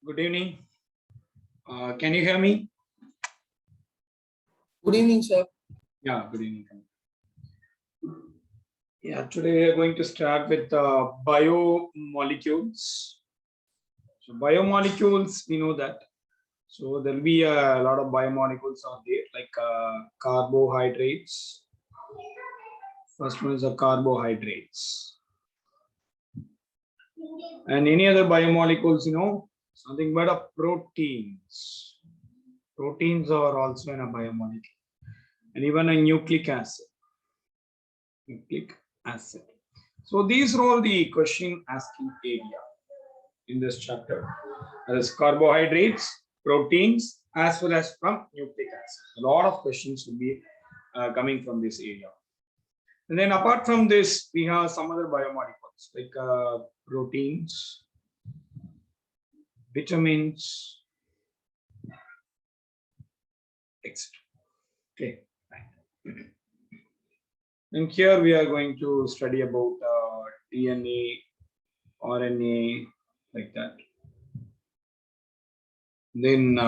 Good evening. Can you hear me? Good evening, sir. Yeah, good evening. Yeah, today we are going to start with biomolecules. So biomolecules, we know that. So there will be a lot of biomolecules out there, like carbohydrates. First one is the carbohydrates. And any other biomolecules, something but proteins. Proteins are also in a biomolecule. And even a nucleic acid. Nucleic acid. So these are all the question asking area in this chapter. That is carbohydrates, proteins, as well as from nucleic acid. A lot of questions will be coming from this area. And then apart from this, we have some other biomolecules like proteins, vitamins, etc. Okay. And here we are going to study about DNA, RNA, like that. Then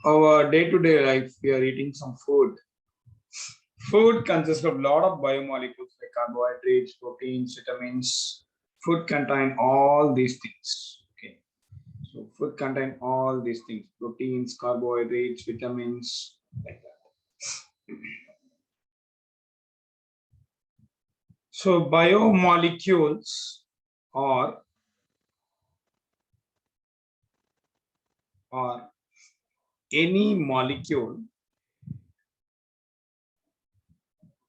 our day-to-day life, we are eating some food. Food consists of a lot of biomolecules like carbohydrates, proteins, vitamins. Food contain all these things. Okay. So food contain all these things: proteins, carbohydrates, vitamins, like that. So biomolecules are any molecule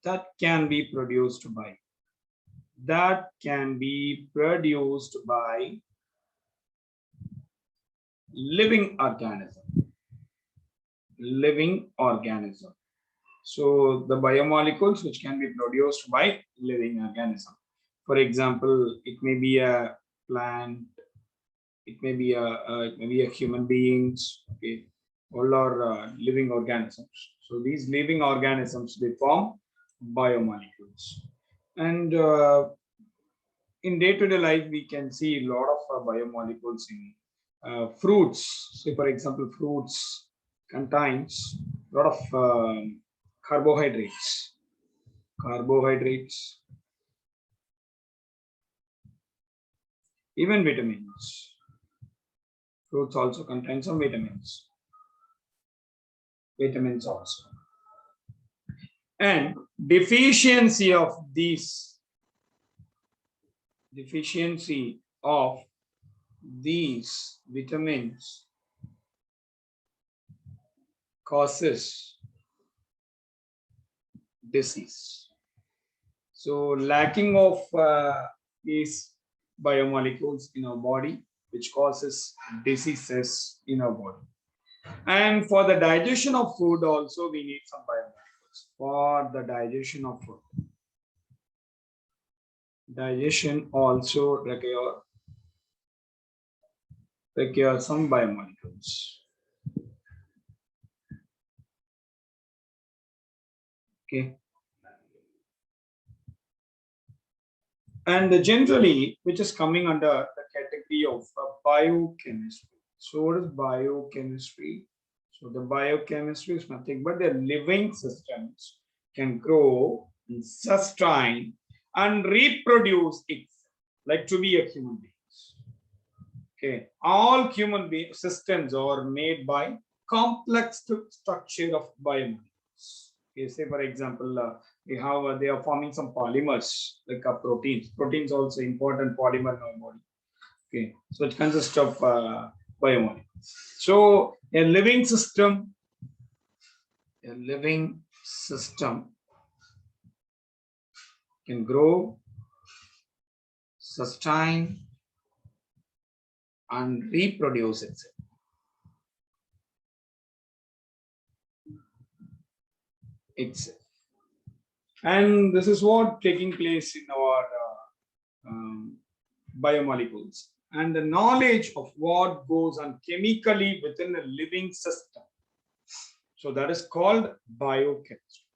that can be produced by living organism. So the biomolecules which can be produced by living organism. For example, it may be a plant, it may be a human beings, okay, all are living organisms. So these living organisms, they form biomolecules. And in day-to-day life, we can see a lot of biomolecules in fruits. Say, for example, fruits contains a lot of carbohydrates. Even vitamins. Fruits also contain some vitamins. Vitamins also. And deficiency of these vitamins causes disease. So lacking of these biomolecules in our body, which causes diseases in our body. And for the digestion of food also, we need some biomolecules for the digestion of food. Digestion also require some biomolecules. Okay. And generally, which is coming under the category of biochemistry. So what is biochemistry? So the biochemistry is nothing but the living systems can grow, sustain, and reproduce itself, like to be a human being. Okay, all human systems are made by complex structure of biomolecules. Okay, say for example, we have they are forming some polymers like proteins. Proteins also important polymer in our body. Okay, so it consists of biomolecules. So a living system can grow, sustain, and reproduce itself. And this is what taking place in our biomolecules. And the knowledge of what goes on chemically within a living system. So that is called biochemistry.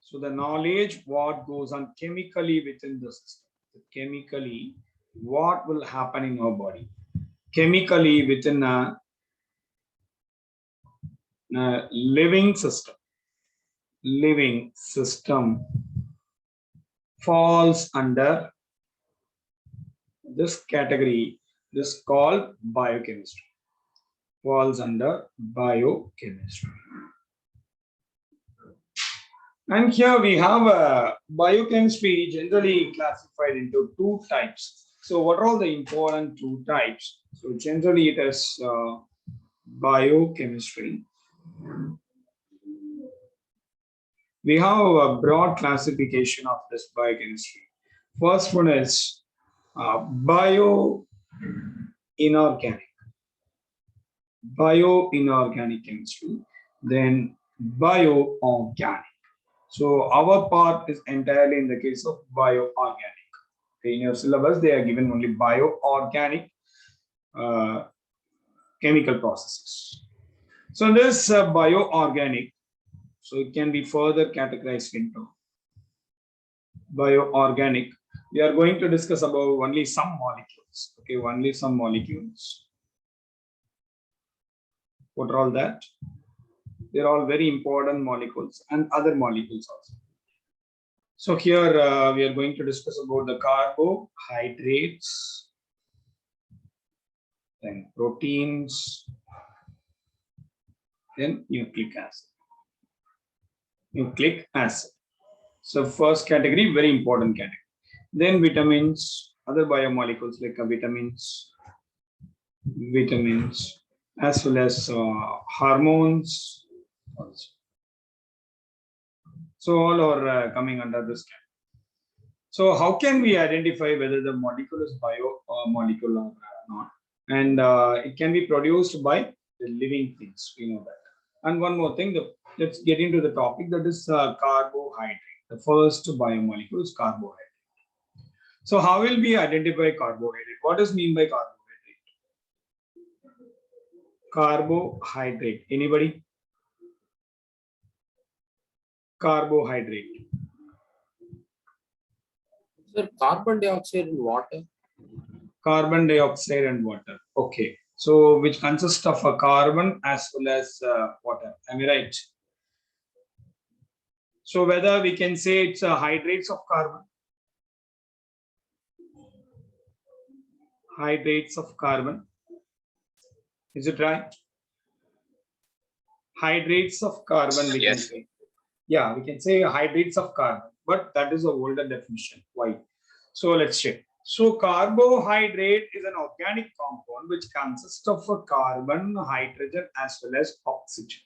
So the knowledge what goes on chemically within the system. Chemically, what will happen in our body? chemically within a living system falls under this category. This called biochemistry. Falls under biochemistry. And here we have biochemistry generally classified into two types. So what are all the important two types? So generally it is biochemistry. We have a broad classification of this biochemistry. First one is bioinorganic chemistry, then bioorganic. So our part is entirely in the case of bioorganic. Okay, in your syllabus, they are given only bioorganic chemical processes. So this bioorganic, so it can be further categorized into bioorganic. We are going to discuss about only some molecules. Okay, only some molecules. What are all that? They're all very important molecules and other molecules also. So here we are going to discuss about the carbohydrates, then proteins, then nucleic acid. Nucleic acid. So first category, very important category. Then vitamins, other biomolecules like vitamins, as well as hormones also. So all are coming under this category. So how can we identify whether the molecule is molecule or not? And it can be produced by the living things. We know that. And one more thing, let's get into the topic, that is carbohydrate. The first biomolecule is carbohydrate. So how will we identify carbohydrate? What does mean by carbohydrate? Carbohydrate. Anybody? Carbohydrate. Sir, carbon dioxide and water. Carbon dioxide and water. Okay. So which consists of a carbon as well as water. Am I right? So whether we can say it's hydrates of carbon. Hydrates of carbon. Is it right? Hydrates of carbon, we can say. Yeah, we can say hydrates of carbon, but that is a older definition. Why? So let's check. So carbohydrate is an organic compound which consists of a carbon, hydrogen, as well as oxygen.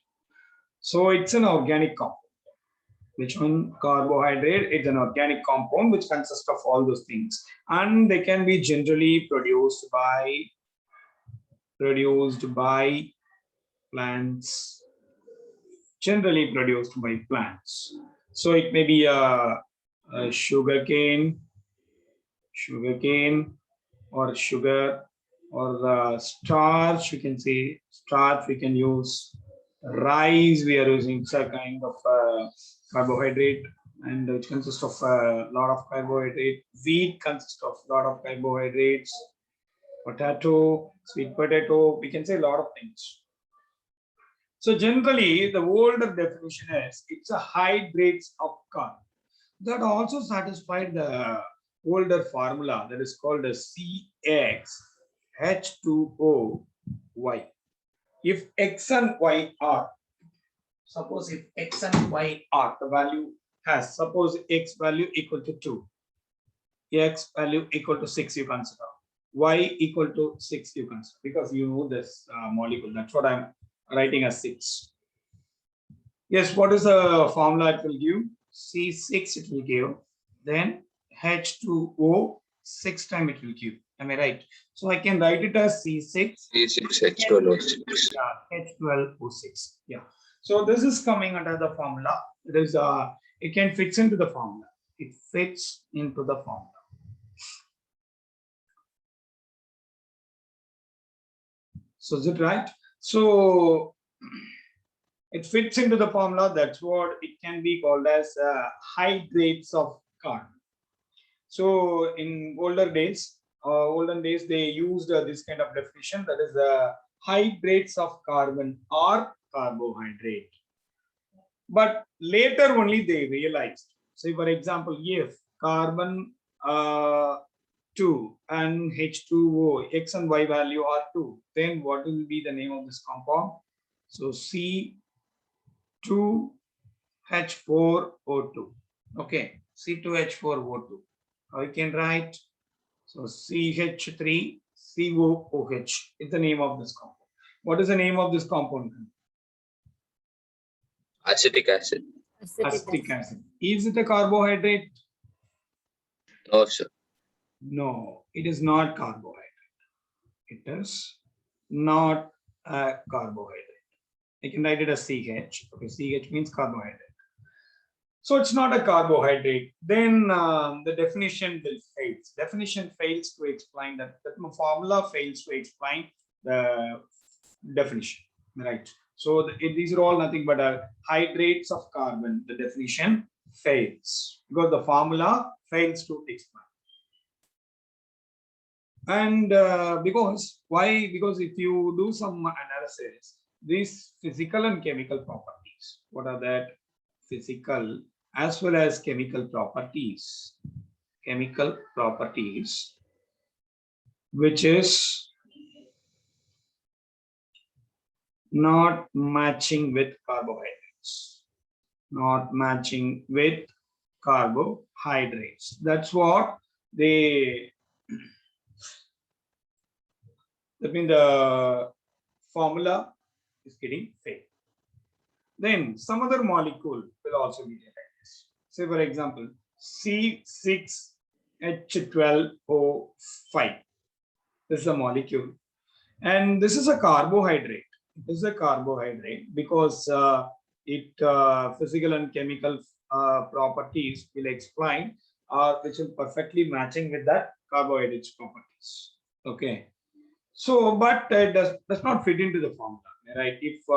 So it's an organic compound. Which one? Carbohydrate. It's an organic compound which consists of all those things, and they can be generally produced by plants. Generally produced by plants. So it may be a sugarcane, or sugar, or starch. We can say starch. We can use rice. We are using some kind of carbohydrate, and which consists of a lot of carbohydrate. Wheat consists of a lot of carbohydrates. Potato, sweet potato. We can say a lot of things. So generally, the older definition is it's a hydrates of carbon. That also satisfied the older formula that is called as CxH2OY. If X and Y are, suppose if X and Y are, the value has, suppose X value equal to 2, X value equal to 6, you consider. Y equal to 6, you consider, because you know this molecule. That's what I'm writing as 6. Yes, what is the formula it will give? C6 it will give. Then H2O 6 times it will give. Am I right? So I can write it as C6. C6H12O6. Yeah, H12O6. Yeah. So this is coming under the formula. It is it can fits into the formula. It fits into the formula. So is it right? So it fits into the formula. That's what it can be called as hydrates of carbon. So in older days, olden days they used this kind of definition, that is hydrates of carbon or carbohydrate. But later only they realized. Say for example, if carbon 2 and H2O, X and Y value are 2, then what will be the name of this compound? So C2H4O2. Okay, C2H4O2. I can write, so CH3COOH is the name of this compound. What is the name of this compound? Acetic acid. Acetic acid. Is it a carbohydrate? No, sir. No, it is not carbohydrate. It is not a carbohydrate. I can write it as CH. Okay, CH means carbohydrate. So it's not a carbohydrate. Then the definition will fail. Definition fails to explain that. The formula fails to explain the definition. Right. So these are all nothing but hydrates of carbon. The definition fails because the formula fails to explain. And because why? Because if you do some analysis, these physical and chemical properties, what are that? Physical as well as chemical properties. Chemical properties, which is not matching with carbohydrates. Not matching with carbohydrates. That's what they. That means the formula is getting failed. Then some other molecule will also be there like this. Say for example, C6H12O5. This is a molecule. And this is a carbohydrate. It is a carbohydrate because physical and chemical properties will explain which is perfectly matching with that carbohydrates properties. Okay. So, but it does not fit into the formula, right? If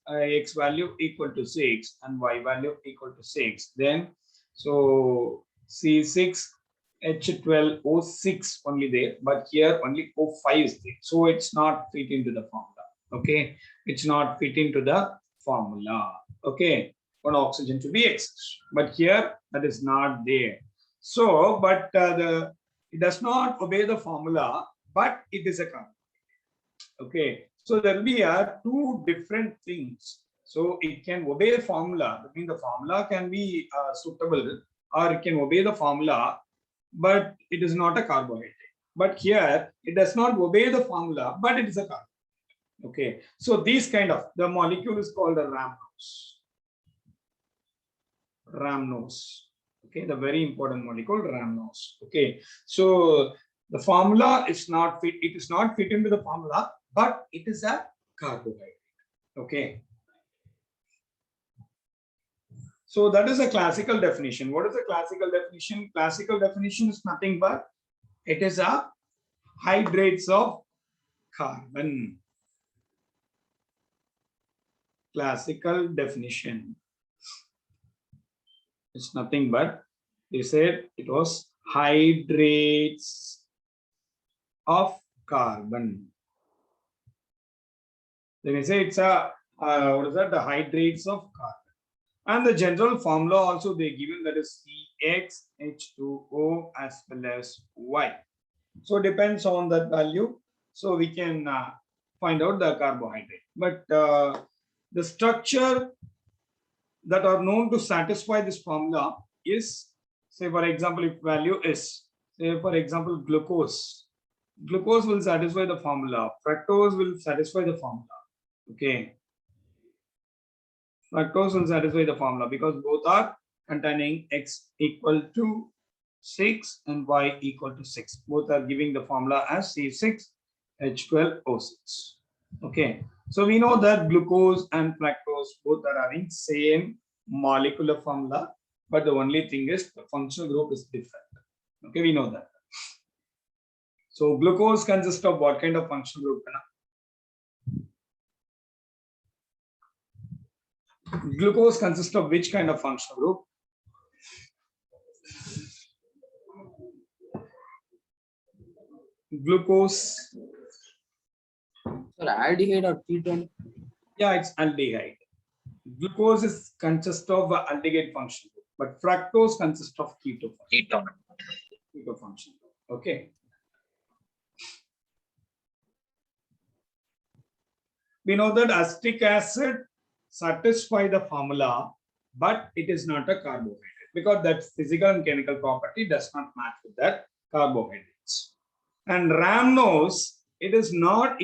X value equal to 6 and Y value equal to 6, then so C6H12O6 only there, but here only O5 is there. So it's not fit into the formula. Okay, it's not fit into the formula. Okay, one oxygen to be X, but here that is not there. So, but it does not obey the formula, but it is a carbon. Okay, so there will be two different things. So it can obey the formula. I mean, the formula can be suitable, or it can obey the formula, but it is not a carbohydrate. But here it does not obey the formula, but it is a carbohydrate. Okay, so these kind of the molecule is called a rhamnose. Rhamnose. Okay, the very important molecule rhamnose. Okay, so the formula is not fit. It is not fit into the formula, but it is a carbohydrate. Okay. So that is a classical definition. What is the classical definition? Classical definition is nothing but it is a hydrates of carbon. Classical definition. It's nothing but they said it was hydrates of carbon. Then they say it's a what is that? The hydrates of carbon. And the general formula also they given, that is CXH2O as well as Y. So depends on that value. So we can find out the carbohydrate. But the structure that are known to satisfy this formula is, say for example, if value is, say for example, glucose. Glucose will satisfy the formula. Fructose will satisfy the formula. Okay. Fructose will satisfy the formula because both are containing X equal to 6 and Y equal to 6. Both are giving the formula as C6H12O6. Okay. So we know that glucose and fructose both are having same molecular formula, but the only thing is the functional group is different. Okay, we know that. So glucose consists of what kind of functional group? Glucose consists of which kind of functional group? Glucose. Sir, aldehyde or ketone? Yeah, it's aldehyde. Glucose consists of aldehyde function group, but fructose consists of Ketone. keto function group. Okay. We know that acetic acid satisfies the formula, but it is not a carbohydrate because that physical and chemical property does not match with that carbohydrates. And rhamnose, it is not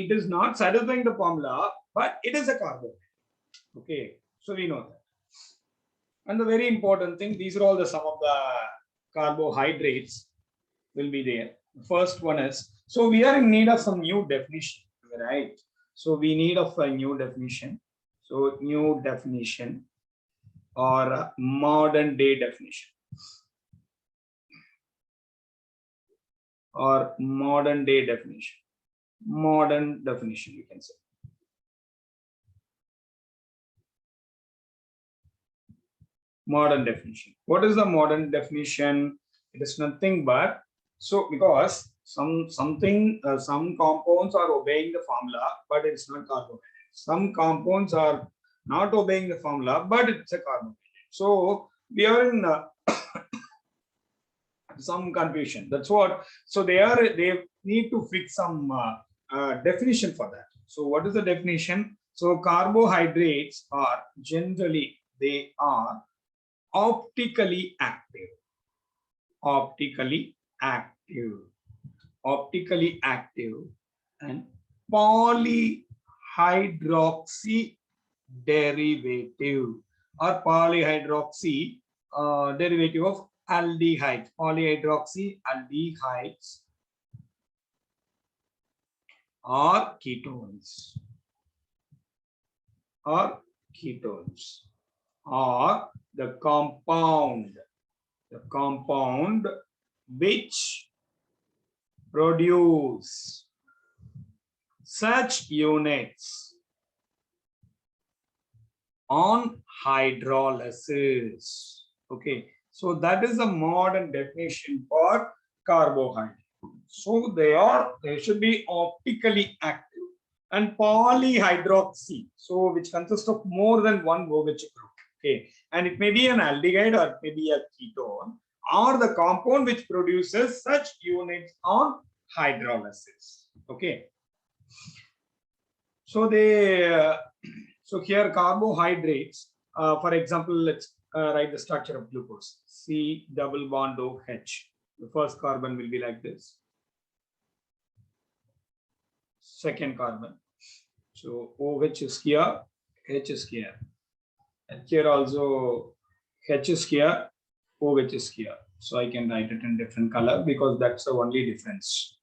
satisfying the formula, but it is a carbohydrate. Okay, so we know that. And the very important thing, these are all the some of the carbohydrates will be there. The first one is, so we are in need of some new definition, right? So we need of a new definition. So new definition or modern day definition or modern day definition. Modern definition, you can say. Modern definition. What is the modern definition? It is nothing but, so because some compounds are obeying the formula, but it's not carbohydrate. Some compounds are not obeying the formula, but it's a carbohydrate. So we are in some confusion. That's what. So they need to fix some definition for that. So what is the definition? So carbohydrates are generally they are optically active. Optically active and polyhydroxy derivative or polyhydroxy derivative of aldehydes. Polyhydroxy aldehydes or ketones or the compound which produce such units on hydrolysis. Okay, so that is the modern definition for carbohydrate. So they should be optically active and polyhydroxy, so which consists of more than one OH group. Okay, and it may be an aldehyde or it may be a ketone or the compound which produces such units on hydrolysis. Okay, so so here carbohydrates, for example, let's write the structure of glucose. C double bond OH. The first carbon will be like this. Second carbon. So OH is here, H is here. And here also H is here, OH is here. So I can write it in different color because that's the only difference.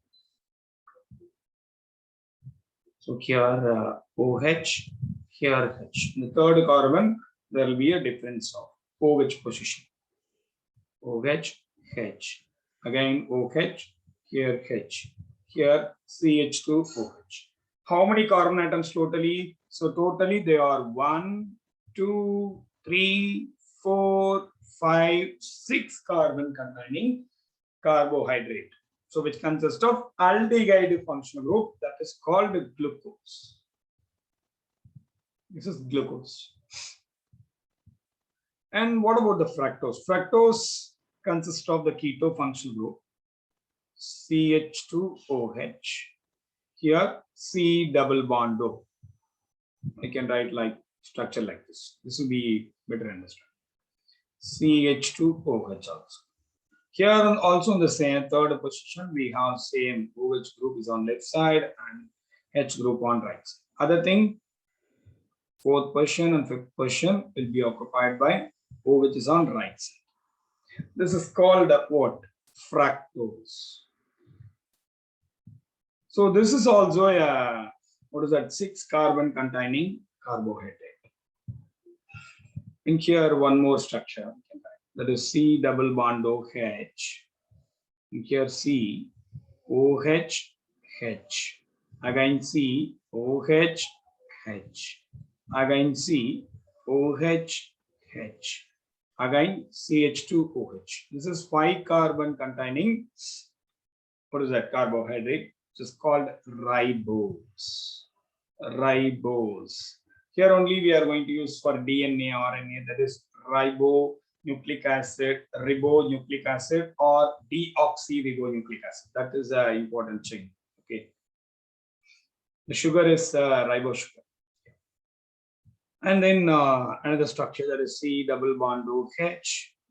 So here OH, here H. In the third carbon, there will be a difference of OH position. OH, H. Again OH, here H. Here CH2OH. How many carbon atoms totally? So totally they are 1, 2, 3, 4, 5, 6 carbon containing carbohydrate. So which consists of aldehyde functional group that is called glucose. This is glucose. And what about the fructose? Fructose consists of the keto functional group CH2OH. Here C double bond O. I can write like structure like this. This will be better understood. CH2OH also. Here also in the same third position, we have same OH group is on left side and H group on right side. Other thing, fourth position and fifth position will be occupied by OH is on right side. This is called what? Fructose. So this is also a, what is that, 6 carbon containing carbohydrate. In here, one more structure, that is C double bond OH. In here C, OH, H. Again C, OH, H. Again C, OH, H. Again CH2OH. This is 5 carbon containing, what is that, carbohydrate. which is called ribose. Ribose. Here only we are going to use for DNA, RNA, that is ribonucleic acid, ribonucleic acid, or deoxyribonucleic acid. That is an important chain. Okay. The sugar is ribose sugar. And then another structure, that is C double bond OH.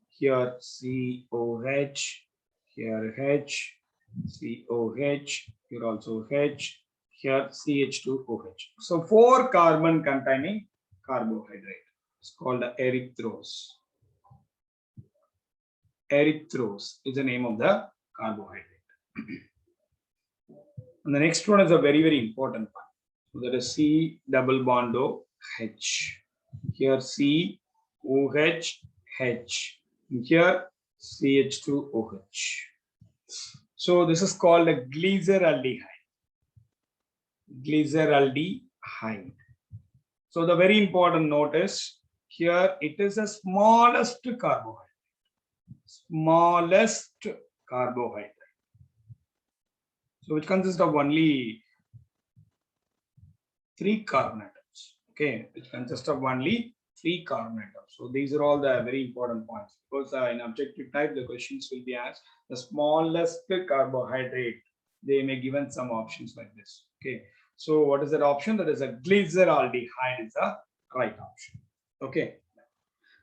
Here COH. Here H. COH. Here also H. Here CH2OH. So 4 carbon containing carbohydrate. It's called erythrose. Erythrose is the name of the carbohydrate. And the next one is a very, very important one. So that is C double bond OH. Here COH H. Here CH2OH. So this is called a glyceraldehyde. Glyceraldehyde. So the very important note is here it is the smallest carbohydrate. Smallest carbohydrate. So which consists of only 3 carbon atoms. Okay, which consists of only 3 carbon atoms. So these are all the very important points. Because in objective type, the questions will be asked the smallest carbohydrate. They may given some options like this. Okay, so what is that option? That is a glyceraldehyde is the right option. Okay,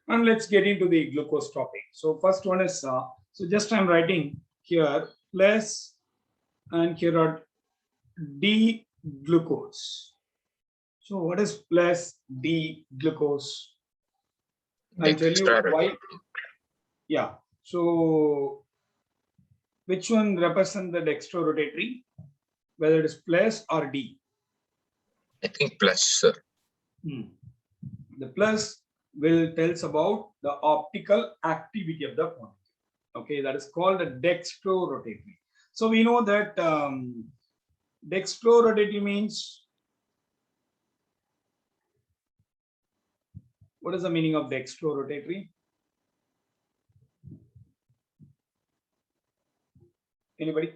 and let's get into the glucose topic. So first one is so just I'm writing here plus, and here are D glucose. So what is plus D glucose? I'll tell you why. Yeah. So which one represents the dextrorotatory? Whether it is plus or D? I think plus, sir. The plus will tells about the optical activity of the quantity. Okay, that is called the dextrorotatory. So we know that dextrorotatory means, what is the meaning of dextrorotatory? Anybody?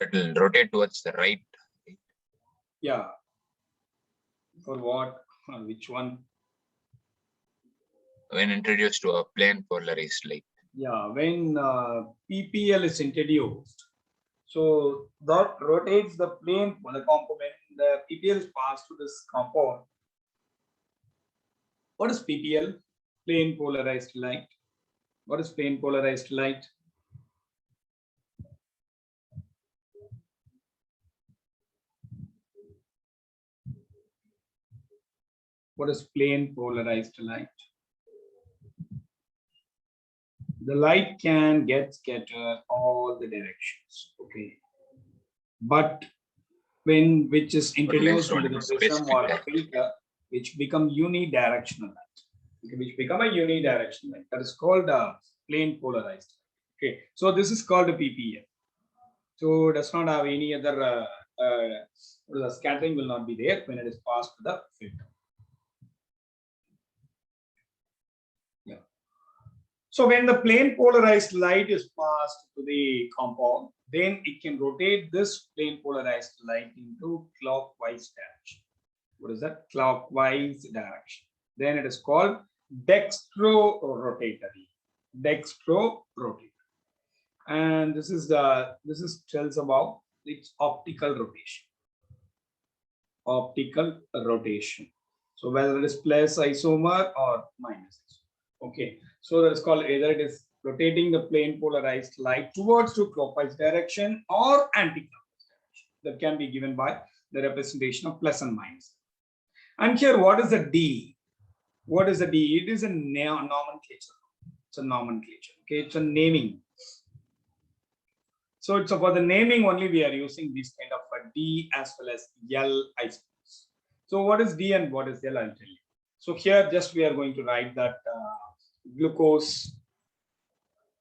It will rotate towards the right. Yeah. For what? Which one? When introduced to a plane polarized light. Yeah, when PPL is introduced, so that rotates the plane for the component. The PPL is passed to this compound. What is PPL? Plane polarized light. What is plane polarized light? What is plane polarized light? The light can get scattered all the directions. Okay, but when which is introduced into the prism or a filter, which become unidirectional light. Okay, which become a unidirectional light. That is called a plane polarized. Okay, so this is called a PPL. So it does not have any other the scattering will not be there when it is passed to the filter. Yeah. So when the plane polarized light is passed to the compound, then it can rotate this plane polarized light into clockwise direction. What is that? Clockwise direction. Then it is called dextrorotatory. Dextrorotatory. And this is tells about its optical rotation. Optical rotation. So whether it is plus isomer or minus isomer. Okay. So that is called either it is rotating the plane polarized light towards to clockwise direction or anti-clockwise direction. That can be given by the representation of plus and minus. And here, what is the D? What is the D? It is a nomenclature. It's a nomenclature. Okay, it's a naming. So it's about the naming only we are using this kind of a D as well as L isomers. So what is D and what is L? I'll tell you. So here just we are going to write that glucose.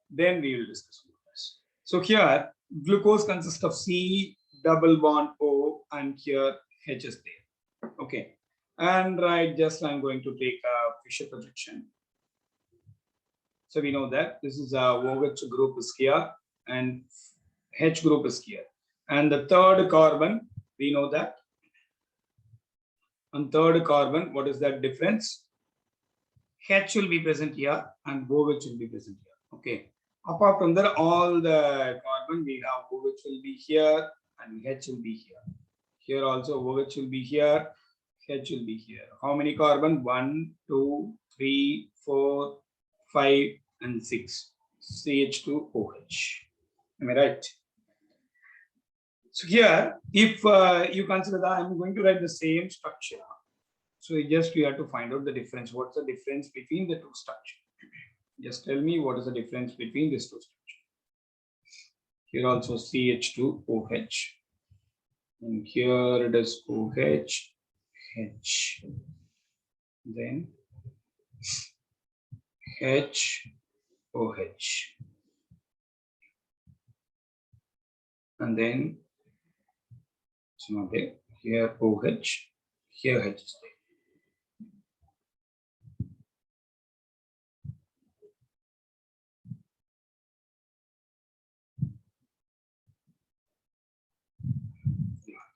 Then we will discuss this. So here glucose consists of C double bond O and here H is there. Okay. And right, just I'm going to take a Fisher projection. So we know that this is a OH group is here and H group is here. And the third carbon, we know that. On third carbon, what is that difference? H will be present here and OH will be present here. Okay. Apart from that, all the carbon we have OH will be here and H will be here. Here also OH will be here, H will be here. How many carbon? 1, 2, 3, 4, 5, and 6. CH2OH. Am I right? So here, if you consider that, I'm going to write the same structure. So you have to find out the difference. What's the difference between the two structures? Just tell me what is the difference between these two structures. Here also CH2OH. And here it is OH, H. Then H, OH. And then it's not there. Here OH, here H is there.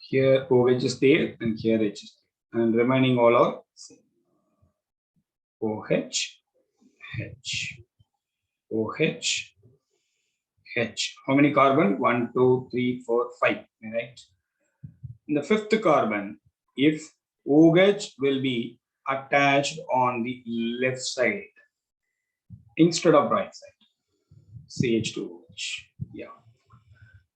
Here OH is there and here H is there. And remaining all are same. OH, H, OH, H. How many carbon? 1, 2, 3, 4, 5. Right? In the fifth carbon, if OH will be attached on the left side instead of right side, CH2OH. Yeah.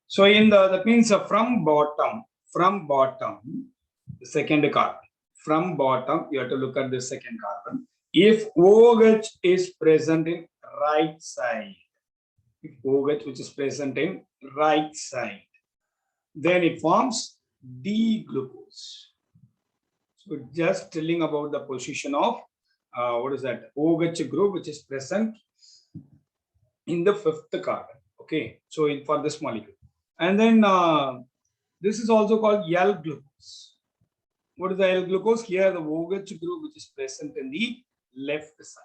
So in that means from bottom, the second carbon. From bottom, you have to look at the second carbon. If OH is present in right side, if OH which is present in right side, then it forms D-glucose. So just telling about the position of what is that OH group which is present in the fifth carbon. Okay, so for this molecule, and then this is also called L-glucose. What is the L-glucose? Here the OH group which is present in the left side.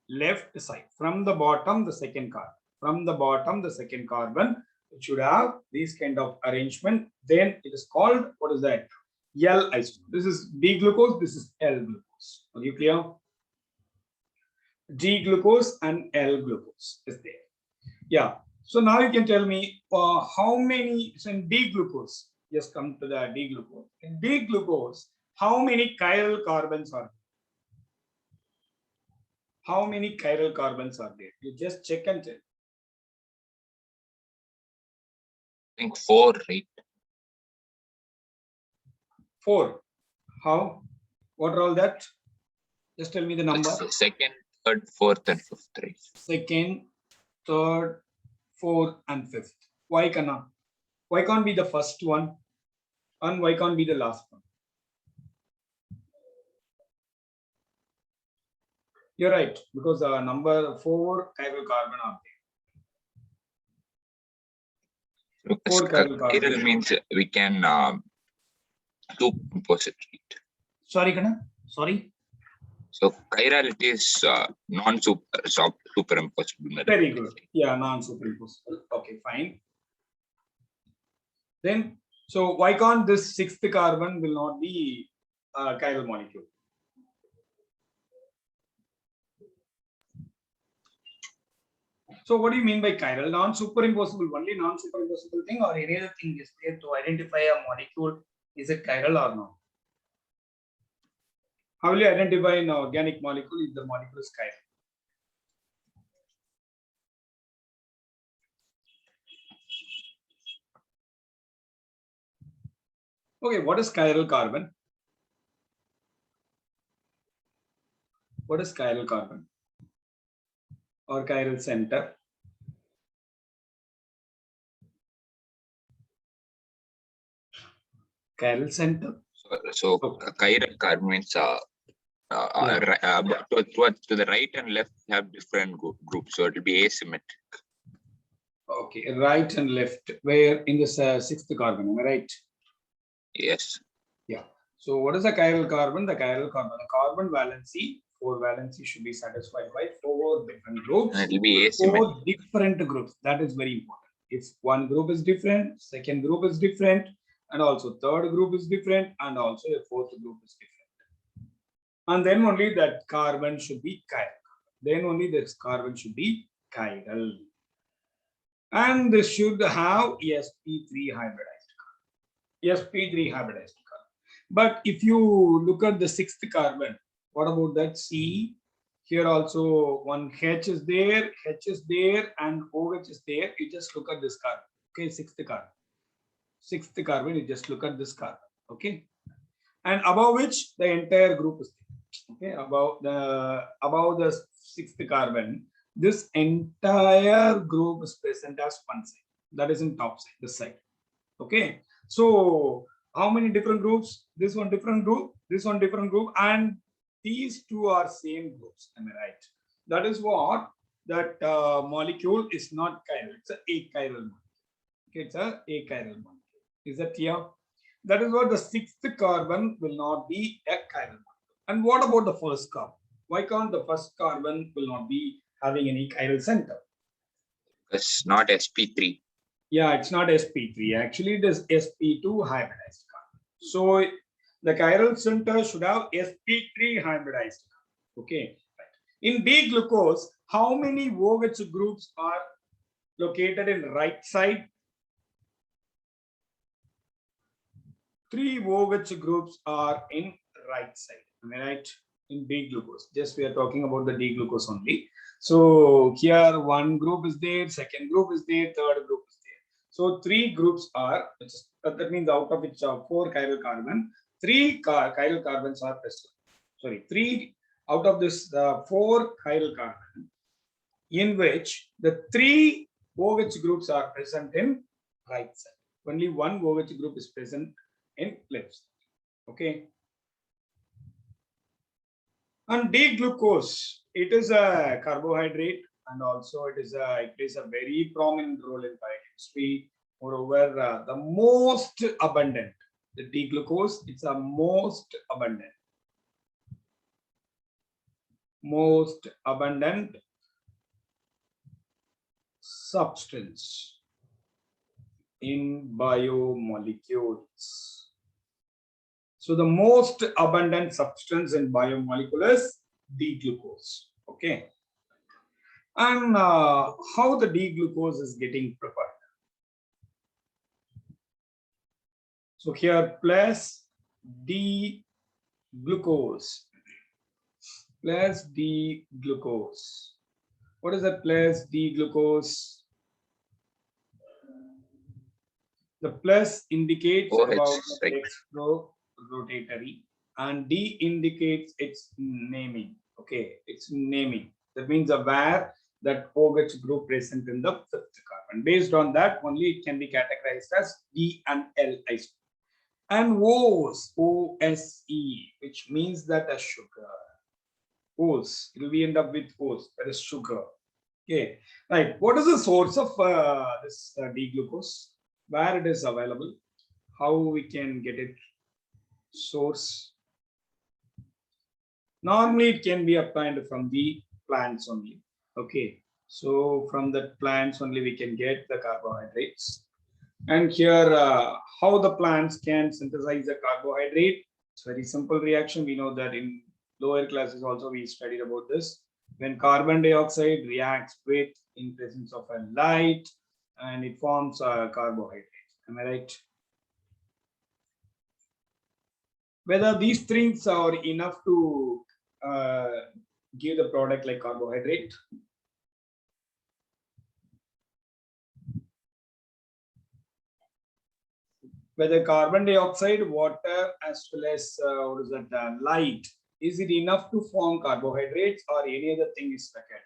Left side. From the bottom, the second carbon. From the bottom, the second carbon, it should have this kind of arrangement. Then it is called, what is that? L isomer. This is D-glucose, this is L-glucose. Are you clear? D-glucose and L-glucose is there. Yeah. So now you can tell me how many, so in D-glucose, just come to the D-glucose. In D-glucose, how many chiral carbons are there? How many chiral carbons are there? You just check and tell. I think 4, right? 4. How? What are all that? Just tell me the number. Second, third, fourth, and fifth, right? Second, third, fourth, and fifth. Why cannot? Why can't be the first one? And why can't be the last one? You're right, because number 4 chiral carbon are there. Because 4 chiral carbon. chiral means we can supercompose it, right? Sorry, Kana? Sorry. So chirality is non-superimposable. Very good. Yeah, non-superimposable. Okay, fine. Then, so why can't this 6th carbon will not be a chiral molecule? So what do you mean by chiral? Non-superimposable, only non-superimposable thing or any other thing is there to identify a molecule? Is it chiral or not? How will you identify an organic molecule if the molecule is chiral? Okay, what is chiral carbon? What is chiral carbon? Or chiral center? Chiral center. So chiral carbon means to the right and left have different groups, so it will be asymmetric. Okay, right and left. Where in this 6th carbon? Am I right? Yes. Yeah. So what is the chiral carbon? The chiral carbon, the carbon valency, 4 valency should be satisfied by 4 different groups. And it will be asymmetric. 4 different groups. That is very important. If one group is different, second group is different, and also third group is different, and also a fourth group is different. And then only that carbon should be chiral. Then only this carbon should be chiral. And this should have sp3 hybridized carbon. sp3 hybridized carbon. But if you look at the sixth carbon, what about that C? Here also one H is there, and OH is there. You just look at this carbon. Okay, sixth carbon. Sixth carbon, you just look at this carbon. Okay. And above which the entire group is there. Okay, above the sixth carbon, this entire group is present as one side. That is in top side, this side. Okay. So how many different groups? This one different group, this one different group, and these two are same groups. Am I right? That is what that molecule is not chiral. It's a achiral molecule. Okay, it's a achiral molecule. Is that clear? That is what the sixth carbon will not be a chiral molecule. And what about the first carbon? Why can't the first carbon will not be having any chiral center? It's not sp3. Yeah, it's not sp3. Actually, it is sp2 hybridized carbon. So the chiral center should have sp3 hybridized carbon. Okay. Right. In D-glucose, how many OH groups are located in right side? 3 OH groups are in right side. Am I right? In D-glucose. Just we are talking about the D-glucose only. So here one group is there, second group is there, third group is there. So 3 groups are, that means out of which 4 chiral carbon, 3 chiral carbons are present. Sorry, 3 out of this 4 chiral carbon, in which the 3 OH groups are present in right side. Only one OH group is present in left side. Okay. And D-glucose, it is a carbohydrate, and also it plays a very prominent role in biochemistry. Moreover, the most abundant, the D-glucose, it's a most abundant substance in biomolecules. So the most abundant substance in biomolecule is D-glucose. Okay. And how the D-glucose is getting prepared? So here plus D-glucose. Plus D-glucose. What is that plus D-glucose? The plus indicates about the rotatory, and D indicates its naming. Okay, it's naming. That means where that OH group present in the fifth carbon. Based on that, only it can be categorized as D and L isomer. And OS, OSE, which means that a sugar. OS, it will be end up with OS, that is sugar. Okay, right. What is the source of this D-glucose? Where it is available? How we can get it? Source. Normally it can be obtained from the plants only. Okay, so from the plants only we can get the carbohydrates. And here how the plants can synthesize the carbohydrate. It's very simple reaction. We know that in lower classes also we studied about this. When carbon dioxide reacts with in presence of a light, and it forms a carbohydrate. Am I right? Whether these things are enough to give the product like carbohydrate. Whether carbon dioxide, water, as well as what is that light, is it enough to form carbohydrates, or any other thing is required?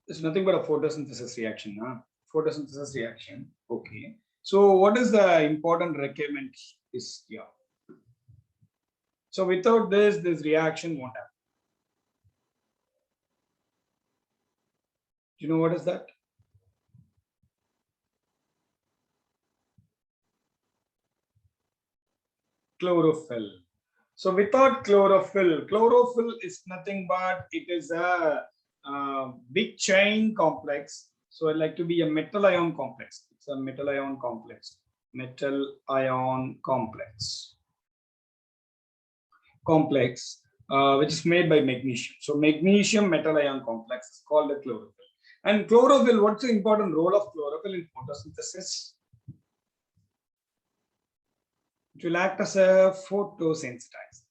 It's nothing but a photosynthesis reaction. Huh? Photosynthesis reaction. Okay. So what is the important requirement is here? So without this reaction won't happen. Do you know what is that? Chlorophyll. So without chlorophyll is nothing but it is a big chain complex. So it like to be a metal ion complex. It's a metal ion complex. Metal ion complex, which is made by magnesium. So magnesium metal ion complex is called a chlorophyll. And chlorophyll, what's the important role of chlorophyll in photosynthesis? It will act as a photosensitizer.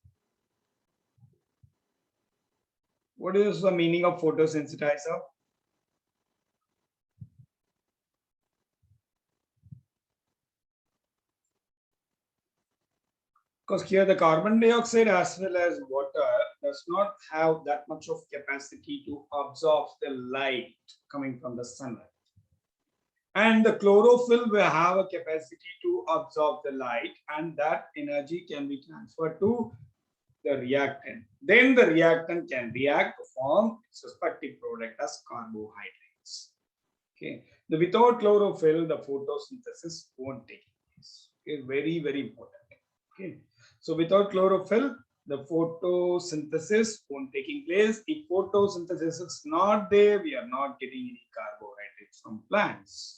What is the meaning of photosensitizer? Because here the carbon dioxide as well as water does not have that much of capacity to absorb the light coming from the sunlight. And the chlorophyll will have a capacity to absorb the light, and that energy can be transferred to the reactant. Then the reactant can react to form its respective product as carbohydrates. Okay. Without chlorophyll, the photosynthesis won't take place. Okay. Very, very important. Okay. So without chlorophyll, the photosynthesis won't taking place. If photosynthesis is not there, we are not getting any carbohydrates from plants.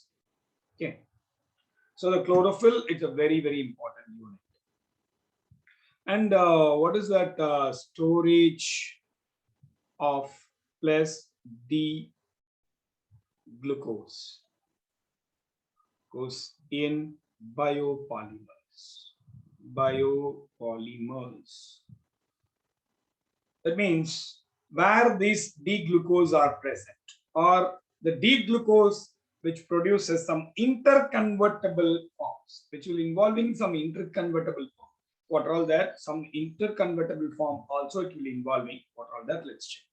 Okay. So the chlorophyll is a very, very important unit. And what is that storage of plus D glucose goes in biopolymers? That means where these D-glucose are present, or the D-glucose which produces some interconvertible forms, which will involving some interconvertible form. What are all that? Some interconvertible form also it will involving. What are all that? Let's check.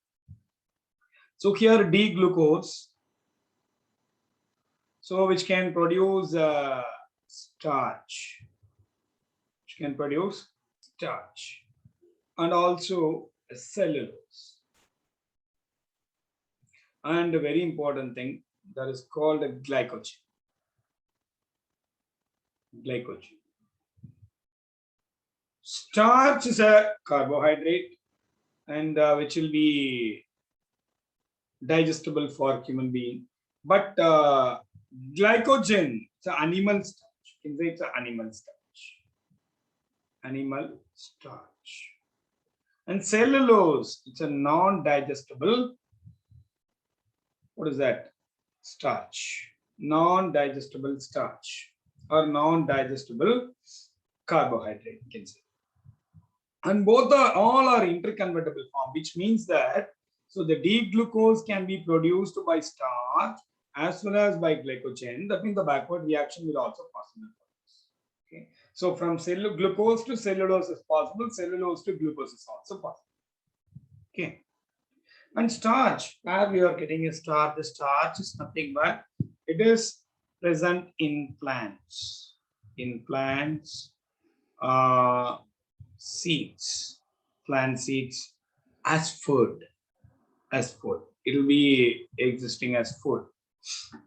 So here D-glucose, so which can produce starch, and also cellulose. And a very important thing that is called a glycogen. Starch is a carbohydrate, and which will be digestible for human being. But glycogen, it's an animal starch. You can say it's an animal starch. And cellulose, it's a non-digestible. What is that? Starch. Non-digestible starch or non-digestible carbohydrate, you can say. And both are all are interconvertible form, which means that so the D-glucose can be produced by starch as well as by glycogen. That means the backward reaction will also possible for this. Okay. So from glucose to cellulose is possible, cellulose to glucose is also possible. Okay. And starch, where we are getting a starch, the starch is nothing but it is present in plants. Seeds, plant seeds as food. It will be existing as food.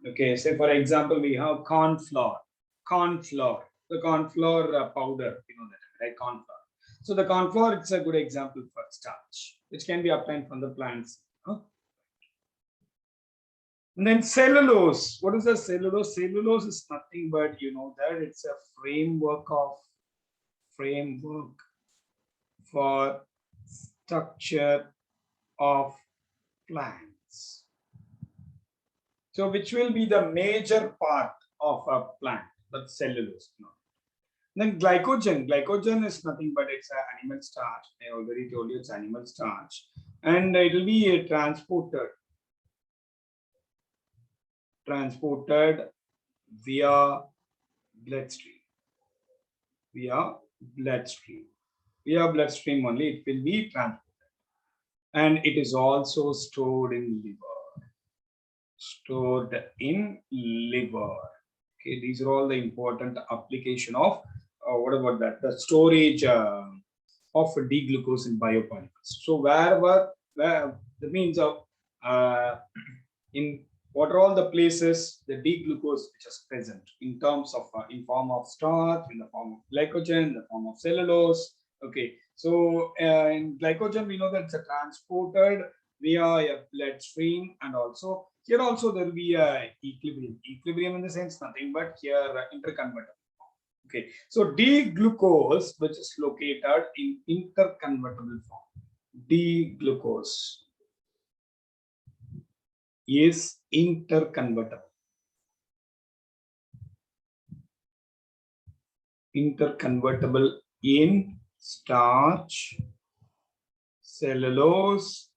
Okay, so for example, we have corn flour, the corn flour powder, you know that, right? Corn flour. So the corn flour, it's a good example for starch, which can be obtained from the plants. Huh? And then cellulose. What is the cellulose? Cellulose is nothing but, you know that it's a framework for structure of plants. So which will be the major part of a plant, but cellulose. No. Then glycogen is nothing but it's an animal starch. I already told you it's animal starch, and it will be transported via bloodstream. Via bloodstream only it will be transported, and it is also stored in liver. Okay, these are all the important application of what about that? The storage of D-glucose in biopolymers. So where that means in what are all the places the D-glucose which is present in terms of in form of starch, in the form of glycogen, in the form of cellulose. Okay, So in glycogen, we know that it's transported via a bloodstream, and also here also there will be a equilibrium. Equilibrium in the sense nothing but here interconvertible. Okay, so D-glucose, which is located in interconvertible form. D-glucose is interconvertible. Interconvertible in starch, cellulose,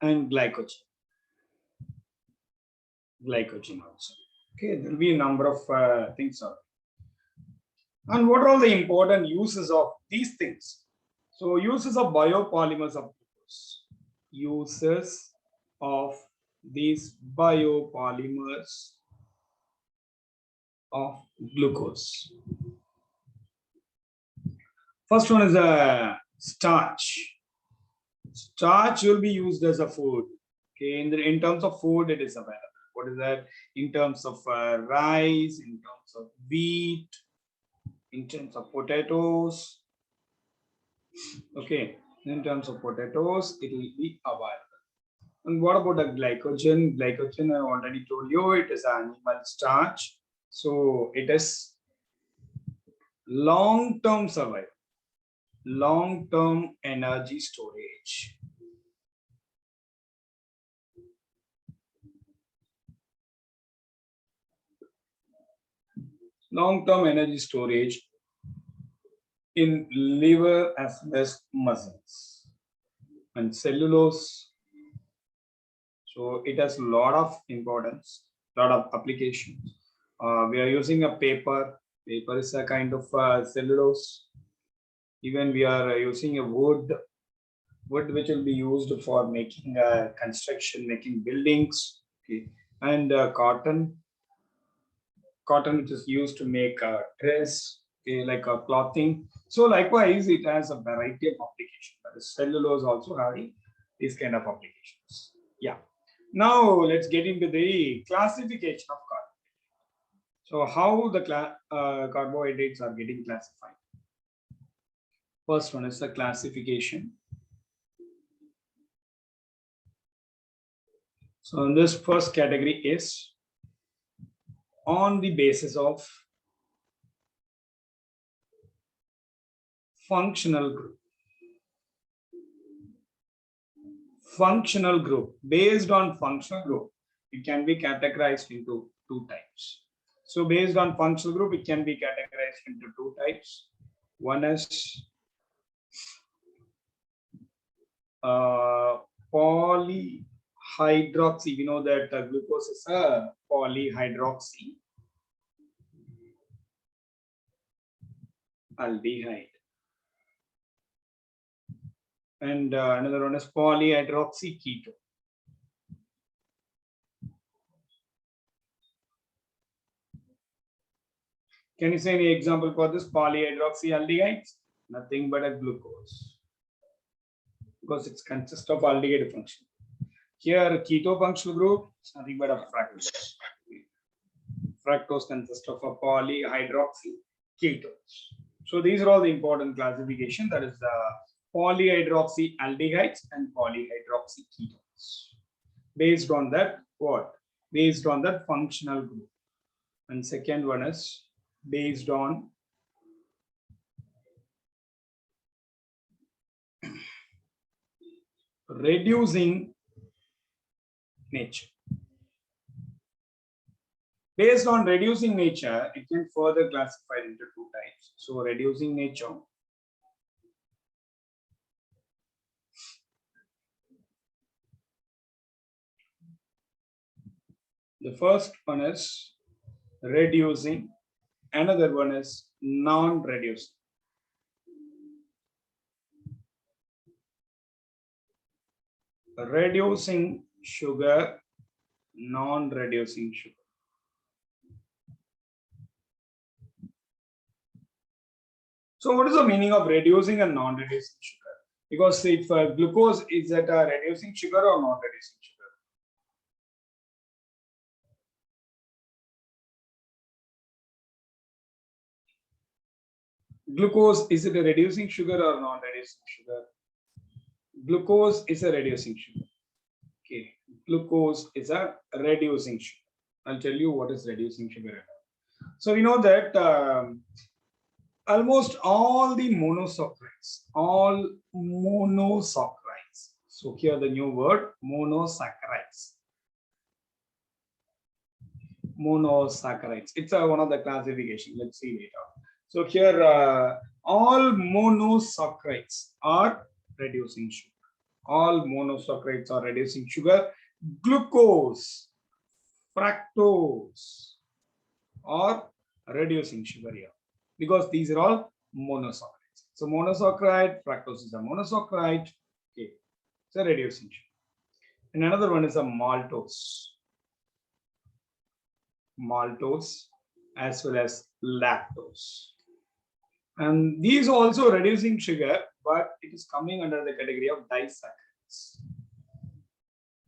and glycogen. Glycogen also. Okay, there will be a number of things. And what are all the important uses of these things? So, uses of biopolymers of glucose. Uses of these biopolymers of glucose. First one is a starch. Starch will be used as a food. Okay, in terms of food, it is available. What is that? In terms of rice, in terms of wheat, in terms of potatoes. Okay, in terms of potatoes, it will be available. And what about the glycogen? Glycogen, I already told you, it is animal starch. So it is long-term survival, long-term energy storage. Long-term energy storage in liver as well as muscles and cellulose. So it has a lot of importance, lot of applications. We are using a paper. Paper is a kind of cellulose. Even we are using a wood which will be used for making construction, making buildings. Okay, and cotton which is used to make a dress, okay, like a clothing. So likewise, it has a variety of applications. But the cellulose also having these kind of applications. Yeah. Now let's get into the classification of carbohydrates. So how the carbohydrates are getting classified? First one is the classification. So in this first category is on the basis of functional group. Functional group. Based on functional group, it can be categorized into two types. So based on functional group, it can be categorized into two types. One is polyhydroxy. We know that glucose is a polyhydroxy aldehyde. And another one is polyhydroxy ketone. Can you say any example for this polyhydroxyaldehydes? Nothing but a glucose, because it consists of aldehyde function. Here, keto functional group is nothing but a fructose. Fructose consists of a polyhydroxy ketones. So these are all the important classification. That is the polyhydroxyaldehydes and polyhydroxy ketones. Based on that, what? Based on that functional group. And second one is based on reducing nature. Based on reducing nature, it can further classify into two types. So reducing nature, the first one is reducing, another one is non-reducing. Reducing sugar, non-reducing sugar. So what is the meaning of reducing and non-reducing sugar? Because if glucose is at a reducing sugar or non-reducing sugar? Glucose, is it a reducing sugar or non-reducing sugar? Glucose is a reducing sugar. Okay, glucose is a reducing sugar. I'll tell you what is reducing sugar. So we know that almost all the monosaccharides, all monosaccharides. So here the new word monosaccharides. Monosaccharides. It's one of the classification. Let's see later. So here all monosaccharides are reducing sugar. All monosaccharides are reducing sugar. Glucose, fructose are reducing sugar here because these are all monosaccharides. So monosaccharide, fructose is a monosaccharide. Okay, so reducing sugar. And another one is a maltose. Maltose as well as lactose. And these also reducing sugar, but it is coming under the category of disaccharides.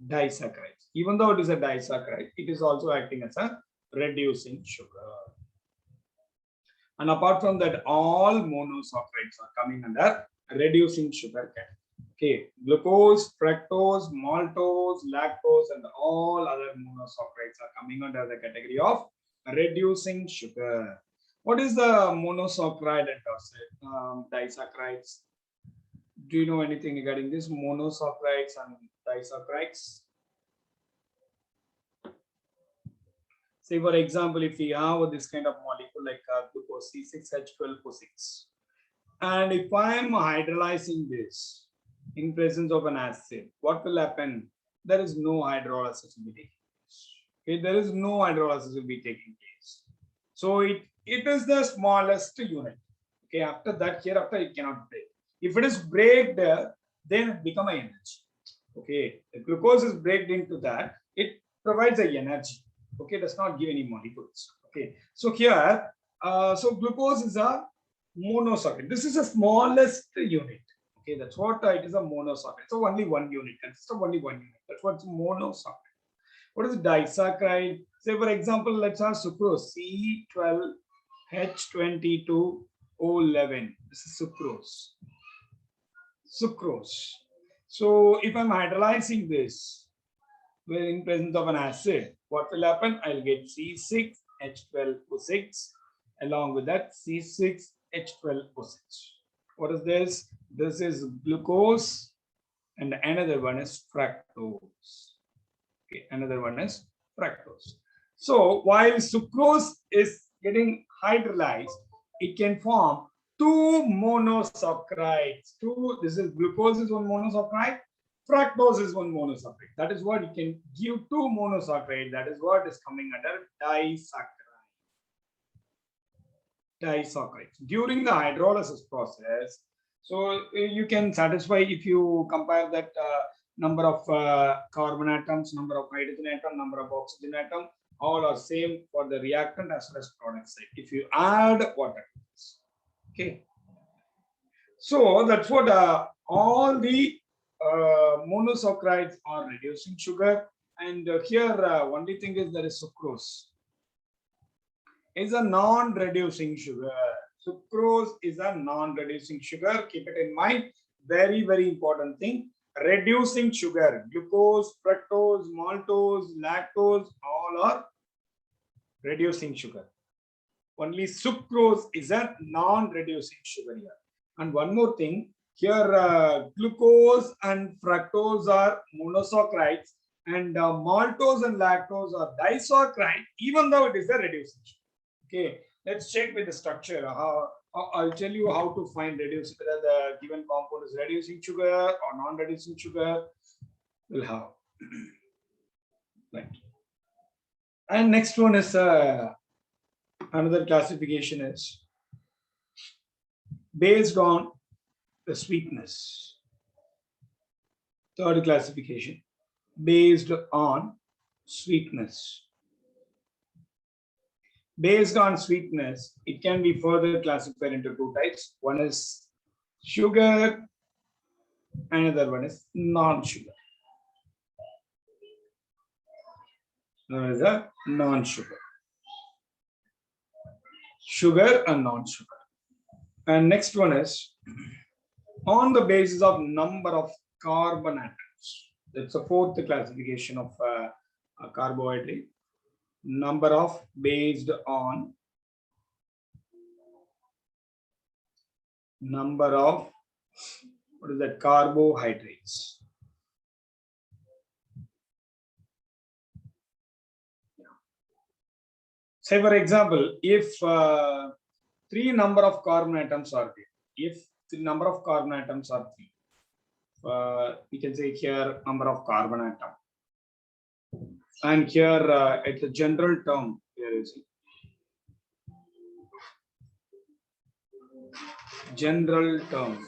Disaccharides. Even though it is a disaccharide, it is also acting as a reducing sugar. And apart from that, all monosaccharides are coming under reducing sugar category. Okay, glucose, fructose, maltose, lactose, and all other monosaccharides are coming under the category of reducing sugar. What is the monosaccharide and disaccharides? Do you know anything regarding this monosaccharides and disaccharides? Say, for example, if we have this kind of molecule like glucose C6H12O6, and if I am hydrolyzing this in presence of an acid, what will happen? There is no hydrolysis will be taking place. Okay, there is no hydrolysis will be taking place. So it is the smallest unit. Okay, after that, hereafter it cannot break. If it is breaked, then it becomes an energy. Okay, the glucose is breaked into that, it provides a energy. Okay, does not give any molecules. Okay, so here, so glucose is a monosaccharide. This is the smallest unit. Okay, that's what it is, a monosaccharide. So only one unit, consists of only one unit. That's what's monosaccharide. What is disaccharide? Say, for example, let's have sucrose, C12H22O11. This is sucrose. Sucrose. So if I'm hydrolyzing this, well, in presence of an acid, what will happen? I'll get C6H12O6 along with that C6H12O6. What is this? This is glucose, and another one is fructose. Okay, another one is fructose. So while sucrose is getting hydrolyzed, it can form two monosaccharides. This is glucose is one monosaccharide, fructose is one monosaccharide. That is what you can give two monosaccharides. That is what is coming under disaccharides. During the hydrolysis process, so you can satisfy if you compare that number of carbon atoms, number of hydrogen atom, number of oxygen atom, all are same for the reactant as well as product side. If you add water, okay. So that's what all the monosaccharides are reducing sugar, and here only thing is there is sucrose. Is a non-reducing sugar. Sucrose is a non-reducing sugar. Keep it in mind. Very, very important thing. Reducing sugar. Glucose, fructose, maltose, lactose, all are reducing sugar. Only sucrose is a non-reducing sugar here. And one more thing. Here, glucose and fructose are monosaccharides, and maltose and lactose are disaccharide, even though it is a reducing sugar. Okay, let's check with the structure. I'll tell you how to find reducing, whether the given compound is reducing sugar or non-reducing sugar. We'll have. Right. And next one is another classification is based on the sweetness. Third classification, based on sweetness. Based on sweetness, it can be further classified into two types. One is sugar, another one is non-sugar. There is a non-sugar. Sugar and non-sugar. And next one is on the basis of number of carbon atoms. That's the fourth classification of a carbohydrate. Number of based on number of what is that carbohydrates. Say for example, if three number of carbon atoms are there, if the number of carbon atoms are three, we can say here number of carbon atom, and here it's a general term. Here is general term.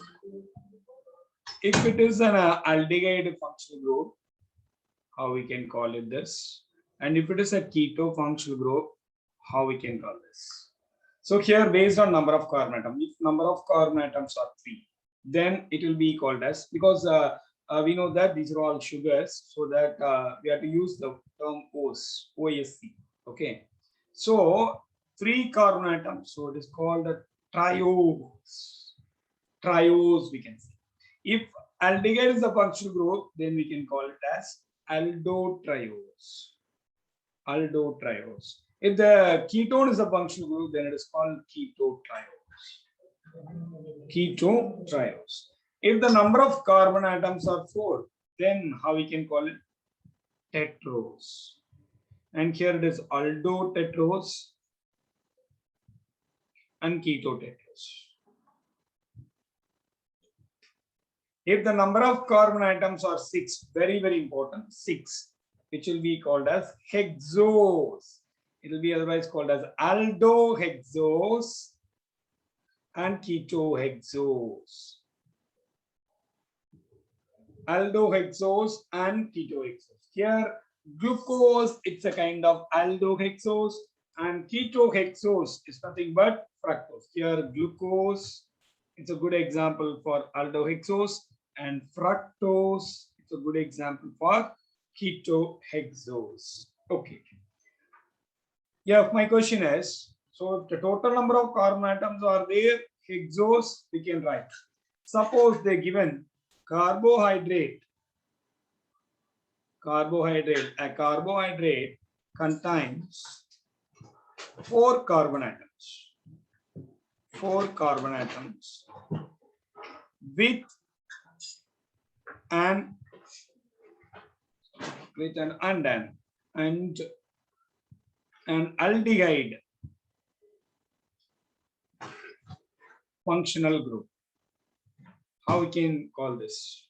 If it is an aldehyde functional group, how we can call it this, and if it is a keto functional group, how we can call this. So here based on number of carbon atoms, if number of carbon atoms are 3, then it will be called as, because we know that these are all sugars, so that we have to use the term OSC. Okay, so 3 carbon atoms, so it is called a triose. Triose we can say. If aldehyde is the functional group, then we can call it as aldotriose. Aldotriose. If the ketone is a functional group, then it is called ketotriose. Ketotriose. If the number of carbon atoms are 4, then how we can call it? Tetrose. And here it is aldotetrose and ketotetrose. If the number of carbon atoms are 6, very, very important, 6, which will be called as hexose. It will be otherwise called as aldohexose and ketohexose. Aldohexose and ketohexose. Here, glucose, it's a kind of aldohexose, and ketohexose is nothing but fructose. Here, glucose, it's a good example for aldohexose, and fructose, it's a good example for ketohexose. Okay. Yeah, my question is, so if the total number of carbon atoms are there, hexose, we can write. Suppose they given carbohydrate, a carbohydrate contains 4 carbon atoms. 4 carbon atoms with an aldehyde functional group. How we can call this?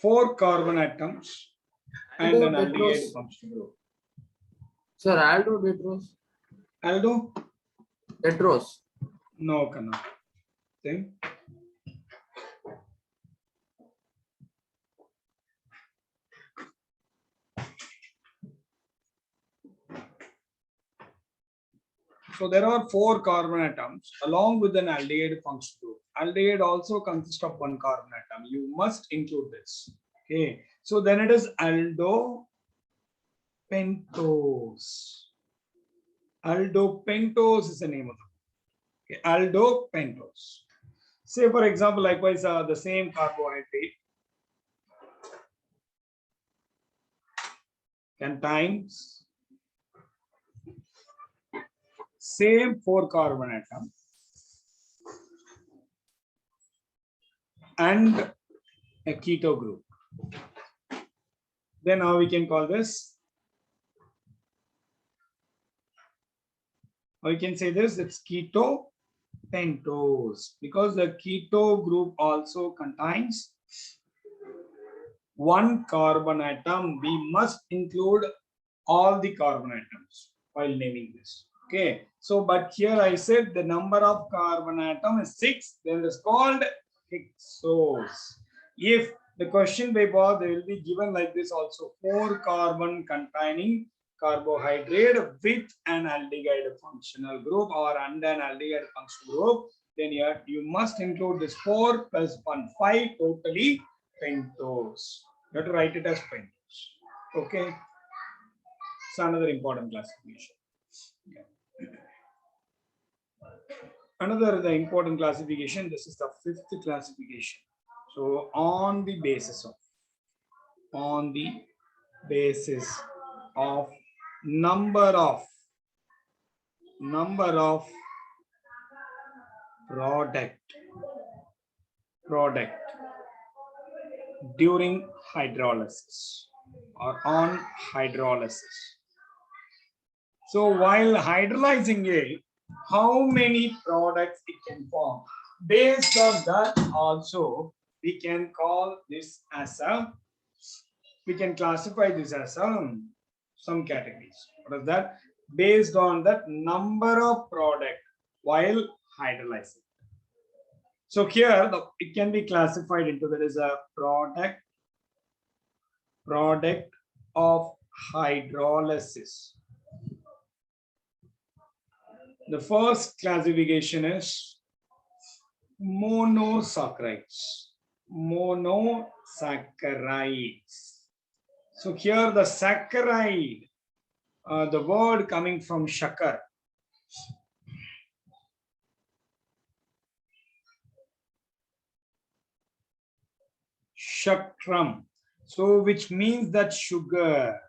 4 carbon atoms and an aldehyde functional group. Sir, aldotetrose. Aldo? Tetrose. No, cannot. Think. So there are 4 carbon atoms along with an aldehyde functional group. Aldehyde also consists of 1 carbon atom. You must include this. Okay. So then it is aldopentose. Aldopentose is the name of the. Okay. Aldopentose. Say for example, likewise the same carbohydrate contains same 4 carbon atom and a keto group. Then how we can call this? Or we can say this, it's ketopentose, because the keto group also contains 1 carbon atom. We must include all the carbon atoms while naming this. Okay, so but here I said the number of carbon atom is 6, then it's called hexose. If the question paper, they will be given like this also, 4 carbon containing carbohydrate with an aldehyde functional group or under an aldehyde functional group, then here you must include this 4 plus 1, 5, totally pentose. You have to write it as pentose. Okay, it's another important classification. Yeah. Another the important classification, this is the fifth classification. So on the basis of number of product during hydrolysis or on hydrolysis. So while hydrolyzing it, how many products it can form? Based on that also, we can call this as a, we can classify this as some categories. What is that? Based on that number of product while hydrolyzing. So here it can be classified into, there is a product of hydrolysis. The first classification is monosaccharides. So here the saccharide, the word coming from shakar. Shakram. So which means that sugar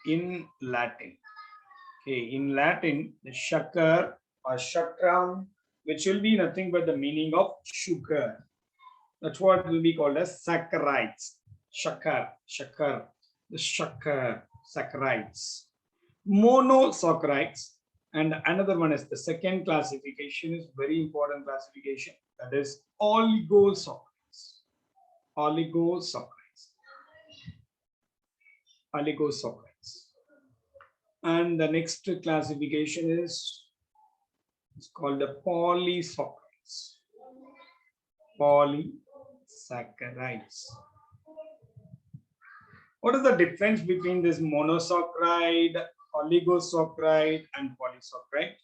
in Latin. Okay, in Latin, the shakar or shakram, which will be nothing but the meaning of sugar. That's what will be called as saccharides. Shakar, the shakar, saccharides. Monosaccharides. And another one is the second classification is very important classification. That is oligosaccharides. Oligosaccharides. And the next classification is, it's called the polysaccharides. What is the difference between this monosaccharide, oligosaccharide, and polysaccharide?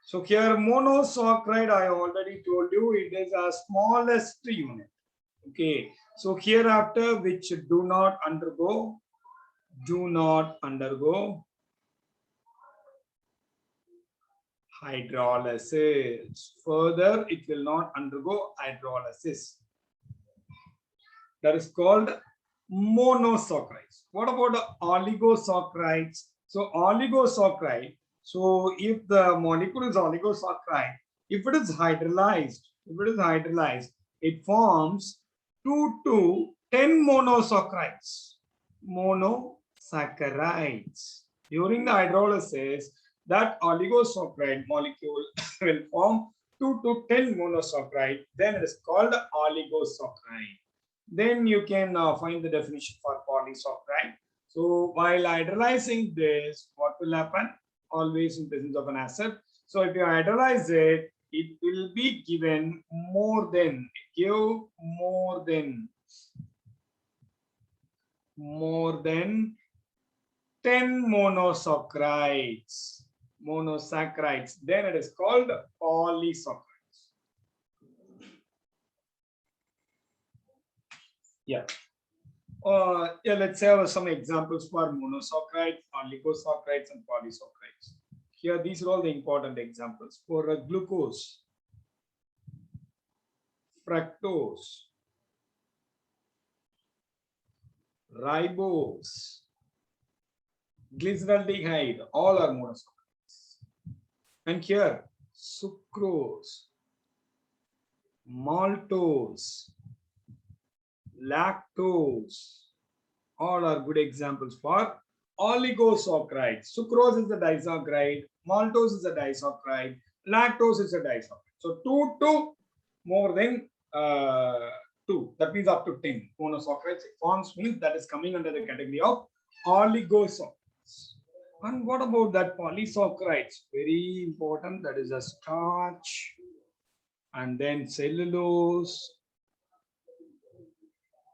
So here monosaccharide, I already told you, it is a smallest unit. Okay, so hereafter which do not undergo hydrolysis. Further, it will not undergo hydrolysis. That is called monosaccharides. What about the oligosaccharides? So oligosaccharide, so if the molecule is oligosaccharide, if it is hydrolyzed, it forms 2 to 10 monosaccharides. During the hydrolysis, that oligosaccharide molecule will form 2 to 10 monosaccharide. Then it is called oligosaccharide. Then you can find the definition for polysaccharide. So while hydrolyzing this, what will happen? Always in presence of an acid. So if you hydrolyze it, it will be given more than 10 monosaccharides. Then it is called polysaccharides. Yeah. Let's have some examples for monosaccharides, oligosaccharides, and polysaccharides. Here, these are all the important examples. For glucose, fructose, ribose, glyceraldehyde, all are monosaccharides. And here, sucrose, maltose, lactose, all are good examples for oligosaccharides. Sucrose is a disaccharide, maltose is a disaccharide, lactose is a disaccharide. So 2 to more than 2, that means up to 10 monosaccharides forms, means that is coming under the category of oligosaccharides. And what about that polysaccharides? Very important, that is a starch, and then cellulose,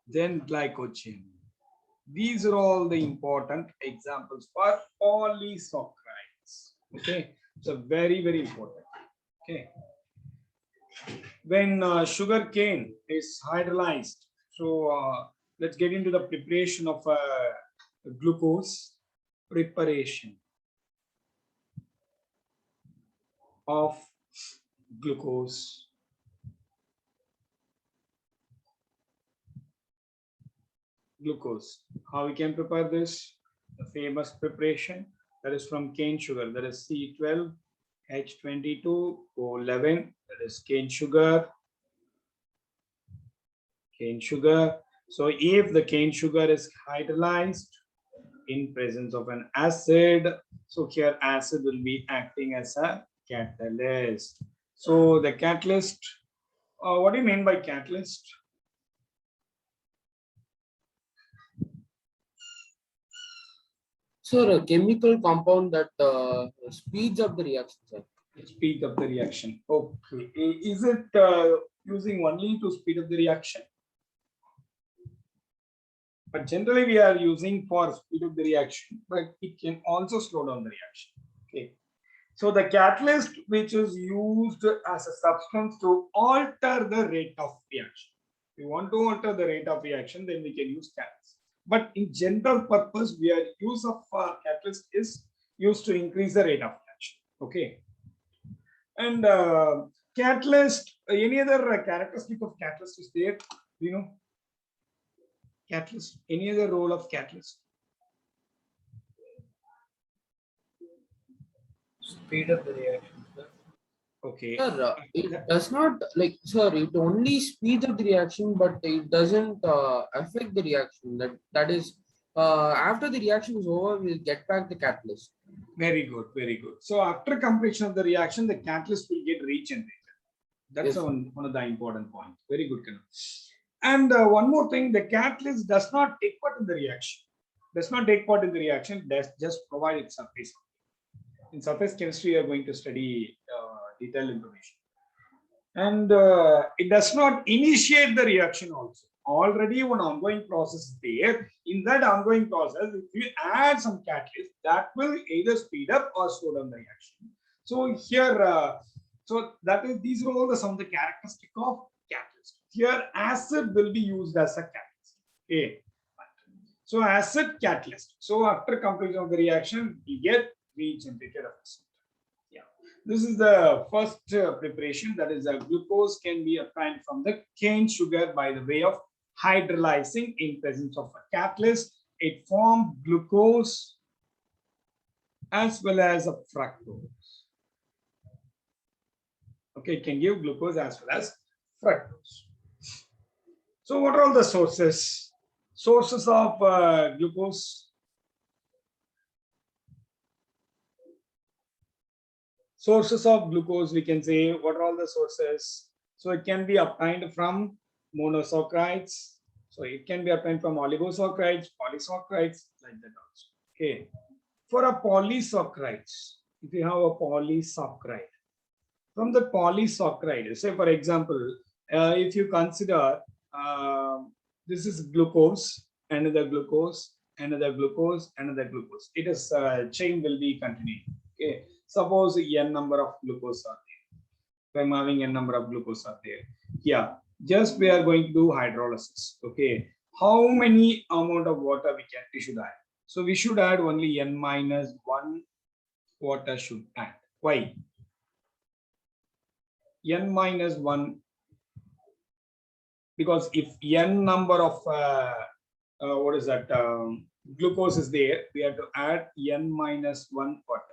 then glycogen. These are all the important examples for polysaccharides. Okay, so very, very important. Okay, when sugar cane is hydrolyzed, so let's get into the preparation of glucose preparation. of glucose. Glucose. How we can prepare this? The famous preparation that is from cane sugar, that is C12H22O11, that is cane sugar. Cane sugar. So if the cane sugar is hydrolyzed in presence of an acid, so here acid will be acting as a catalyst. So the catalyst, what do you mean by catalyst? Sir, a chemical compound that speeds up the reaction, sir. Speed up the reaction. Okay. Is it using only to speed up the reaction? But generally we are using for speed up the reaction, but it can also slow down the reaction. Okay. So the catalyst which is used as a substance to alter the rate of reaction. If you want to alter the rate of reaction, then we can use catalyst. But in general purpose, we are use of catalyst is used to increase the rate of reaction. Okay. And catalyst, any other characteristic of catalyst is there? You know, catalyst, any other role of catalyst? Speed up the reaction, sir. Okay. Sir, it does not like, sir, it only speeds up the reaction, but it doesn't affect the reaction. That is, after the reaction is over, we'll get back the catalyst. Very good, very good. So after completion of the reaction, the catalyst will get regenerated. That's Yes. one of the important points. Very good, Karan. And one more thing, the catalyst does not take part in the reaction. Does not take part in the reaction. Does just provide its surface. In surface chemistry, we are going to study detailed information. And it does not initiate the reaction also. Already one ongoing process is there. In that ongoing process, if you add some catalyst, that will either speed up or slow down the reaction. So here, so that is, these are all some of the characteristic of catalyst. Here, acid will be used as a catalyst. Okay. So acid catalyst. So after completion of the reaction, we get regenerated acid. This is the first preparation, that is glucose can be obtained from the cane sugar by the way of hydrolyzing in presence of a catalyst. It forms glucose as well as a fructose. Okay, it can give glucose as well as fructose. So what are all the sources? Sources of glucose? Sources of glucose, we can say, what are all the sources? So it can be obtained from monosaccharides. So it can be obtained from oligosaccharides, polysaccharides, like that also. Okay. For a polysaccharides, if you have a polysaccharide, from the polysaccharide, say for example, if you consider this is glucose, another glucose, another glucose, another glucose. It is chain will be continuing. Okay. Suppose n number of glucose are there. If I'm having n number of glucose are there. Yeah, just we are going to do hydrolysis. Okay. How many amount of water we should add? So we should add only n minus 1 water should add. Why? N minus 1, because if n number of what is that glucose is there, we have to add n minus 1 water.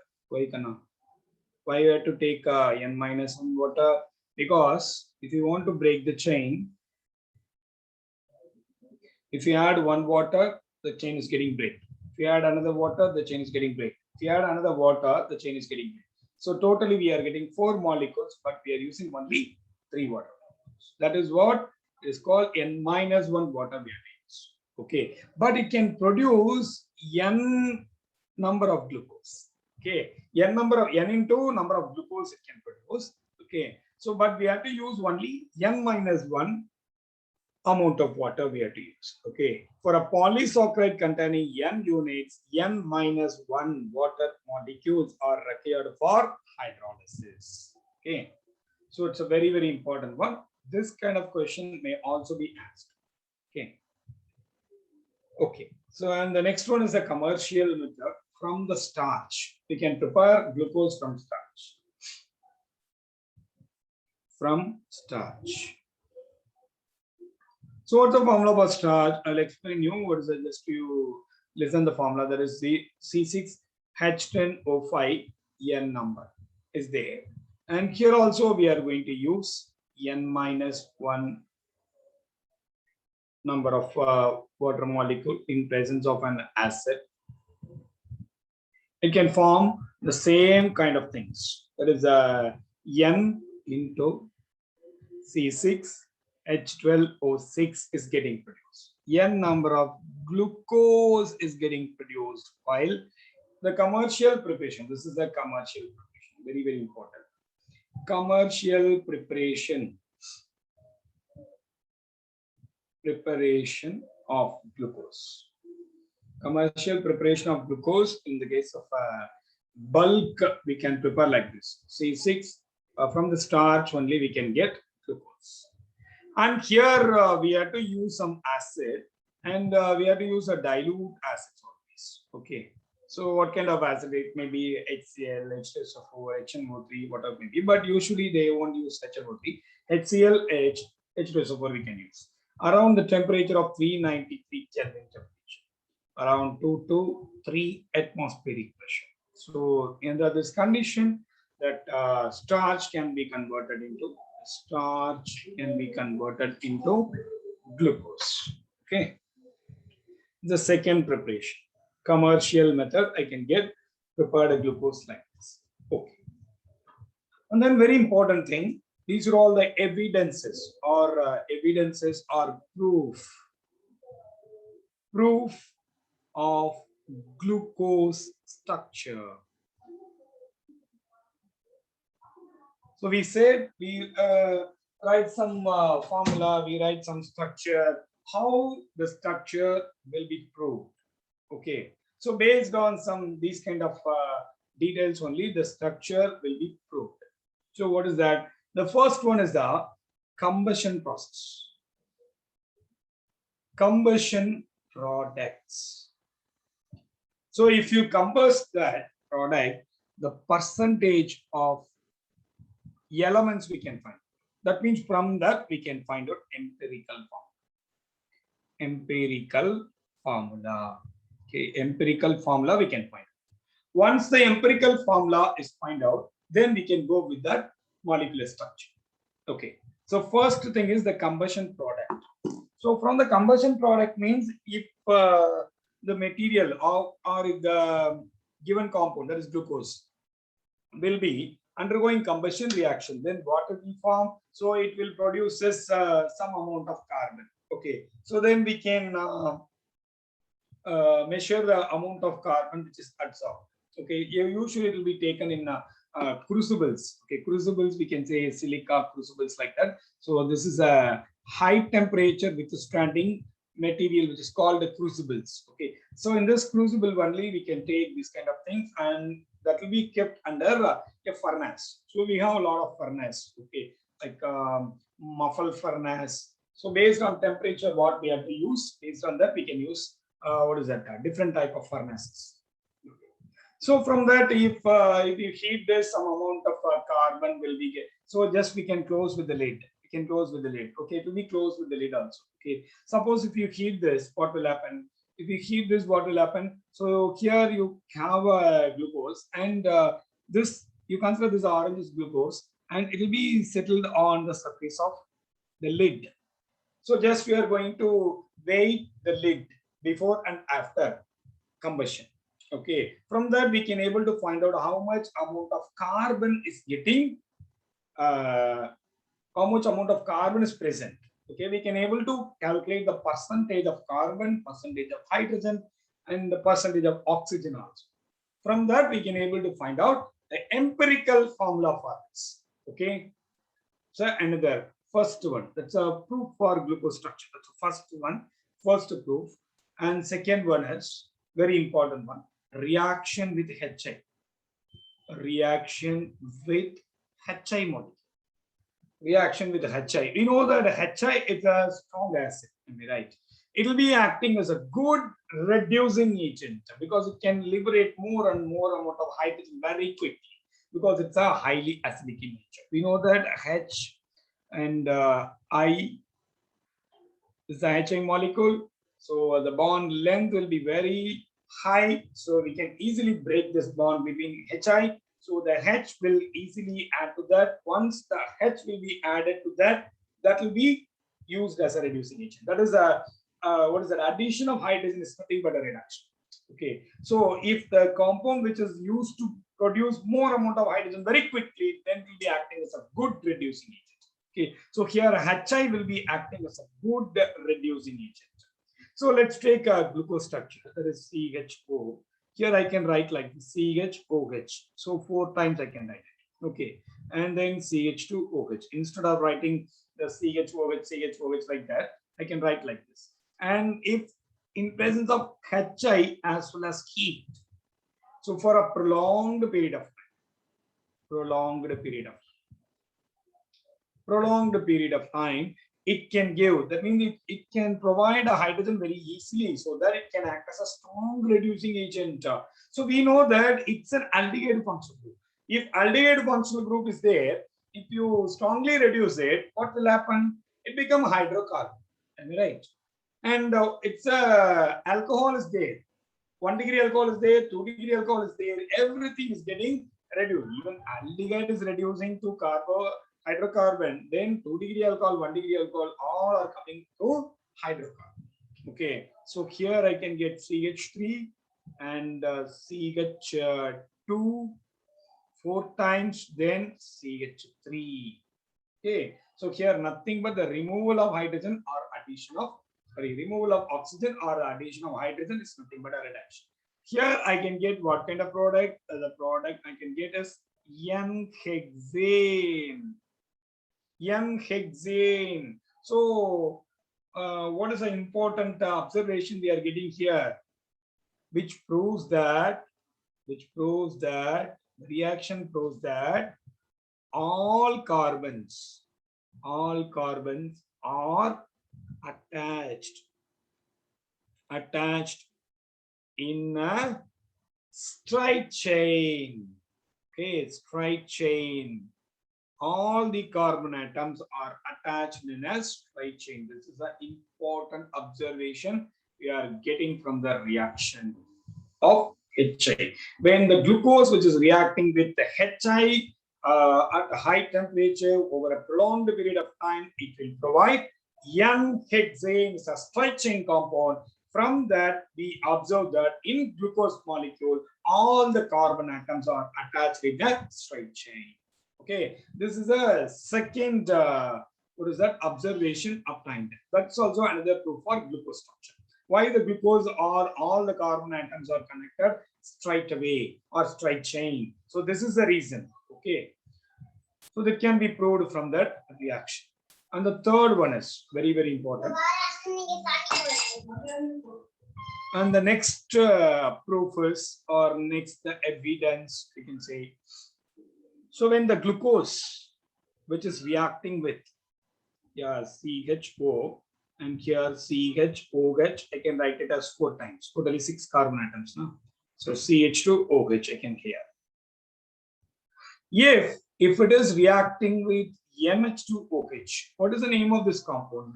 Why you have to take n minus 1 water? Because if you want to break the chain, if you add 1 water, the chain is getting break. If you add another water, the chain is getting break. If you add another water, the chain is getting break. So totally we are getting 4 molecules, but we are using only 3 water molecules. That is what is called n minus 1 water we are using. Okay, but it can produce n number of glucose. Okay, n into number of glucose it can produce. Okay, so but we have to use only n minus 1 amount of water we have to use. Okay, for a polysaccharide containing n units, n minus 1 water molecules are required for hydrolysis. Okay, so it's a very, very important one. This kind of question may also be asked. Okay. Okay, so and the next one is a commercial method. From the starch, we can prepare glucose from starch. from starch. So what's the formula for starch? I'll explain you what is it. Just you listen the formula. That is the C6H10O5 N number is there. And here also we are going to use N minus 1 number of water molecule in presence of an acid. It can form the same kind of things. That is N into C6H12O6 is getting produced. N number of glucose is getting produced, while the commercial preparation, this is the commercial preparation, very, very important. Commercial preparation of glucose. Commercial preparation of glucose in the case of bulk, we can prepare like this. C6 from the starch only we can get glucose. And here we have to use some acid, and we have to use a dilute acid always. Okay. So what kind of acid? It may be HCl, H2SO4, HNO3, whatever it may be. But usually they won't use HNO3. HCl, H2SO4 we can use. Around the temperature of 393 Kelvin temperature. Around 2 to 3 atmospheric pressure. So under this condition, that starch can be converted into glucose. Okay. The second preparation, commercial method, I can get prepared a glucose like this. Okay. And then very important thing, these are all the evidences or proof of glucose structure. So we said we write some formula, we write some structure, how the structure will be proved. Okay. So based on some these kind of details only, the structure will be proved. So what is that? The first one is the combustion process. Combustion products. So if you combust that product, the percentage of elements we can find. That means from that we can find out empirical formula. Okay, empirical formula we can find. Once the empirical formula is found out, then we can go with that molecular structure. Okay. So first thing is the combustion product. So from the combustion product means if the material or if the given compound, that is glucose, will be undergoing combustion reaction, then what it will form? So it will produce some amount of carbon. Okay. So then we can measure the amount of carbon which is absorbed. Okay. Usually it will be taken in crucibles. Okay. Crucibles, we can say silica crucibles like that. So this is a high temperature withstanding material which is called the crucibles. Okay. So in this crucible only we can take these kind of things, and that will be kept under a furnace. So we have a lot of furnace. Okay. Like muffled furnace. So based on temperature, what we have to use, based on that we can use different type of furnaces. Okay. So from that, if you heat this, some amount of carbon will be get. So just we can close with the lid. We can close with the lid. Okay, it will be closed with the lid also. Okay. Suppose if you heat this, what will happen? If you heat this, what will happen? So here you have glucose, and this you consider this orange is glucose, and it will be settled on the surface of the lid. So just we are going to weigh the lid before and after combustion. Okay. From that we can able to find out how much amount of carbon is getting, how much amount of carbon is present. Okay, we can able to calculate the percentage of carbon, percentage of hydrogen, and the percentage of oxygen also. From that, we can able to find out the empirical formula for this. Okay, so another first one, that's a proof for glucose structure. That's the first one, first proof, and second one is very important one: reaction with HI. Reaction with HI molecule. Reaction with HI. We know that HI is a strong acid, right? It will be acting as a good reducing agent because it can liberate more and more amount of hydrogen very quickly because it's a highly acidic in nature. We know that and I is the HI molecule. So the bond length will be very high. So we can easily break this bond between HI. So the H will easily add to that. Once the H will be added to that, that will be used as a reducing agent. That is a what is that? Addition of hydrogen is nothing but a reduction. Okay. So if the compound which is used to produce more amount of hydrogen very quickly, then will be acting as a good reducing agent. Okay, so here HI will be acting as a good reducing agent. So let's take a glucose structure, that is CHO. Here I can write like CHOH. So 4 times I can write it. Okay, and then CH2OH. Instead of writing the CHOH like that, I can write like this. And if in presence of HI as well as heat, so for a prolonged period of time, it can give, that means it can provide a hydrogen very easily, so that it can act as a strong reducing agent. So we know that it's an aldehyde functional group. If aldehyde functional group is there, if you strongly reduce it, what will happen? It becomes hydrocarbon. Am I right? And it's a alcohol is there. 1 degree alcohol is there, 2 degree alcohol is there, everything is getting reduced. Even aldehyde is reducing to hydrocarbon, then 2 degree alcohol, 1 degree alcohol, all are coming to hydrocarbon. Okay, so here I can get CH3 and CH2 4 times, then CH3. Okay, so here nothing but the removal of hydrogen or addition of removal of oxygen or addition of hydrogen is nothing but a reduction. Here I can get what kind of product? The product I can get is N-hexane. N-hexane. So what is the important observation we are getting here, which proves that the reaction proves that all carbons are attached in a straight chain. Okay, straight chain. All the carbon atoms are attached in a straight chain. This is an important observation we are getting from the reaction of HI. When the glucose, which is reacting with the HI at a high temperature over a prolonged period of time, it will provide N-hexane, is a straight chain compound. From that, we observe that in glucose molecule, all the carbon atoms are attached with that straight chain. Okay, this is a second what is that observation obtained. That's also another proof for glucose structure. Why the glucose or all the carbon atoms are connected straight away or straight chain. So this is the reason. Okay, so that can be proved from that reaction. And the third one is very, very important. And the next proof is, or next the evidence, we can say. So when the glucose, which is reacting with CHO and here CHOH, I can write it as 4 times, totally 6 carbon atoms. No? So CH2OH I can here. If it is reacting with NH2OH, what is the name of this compound?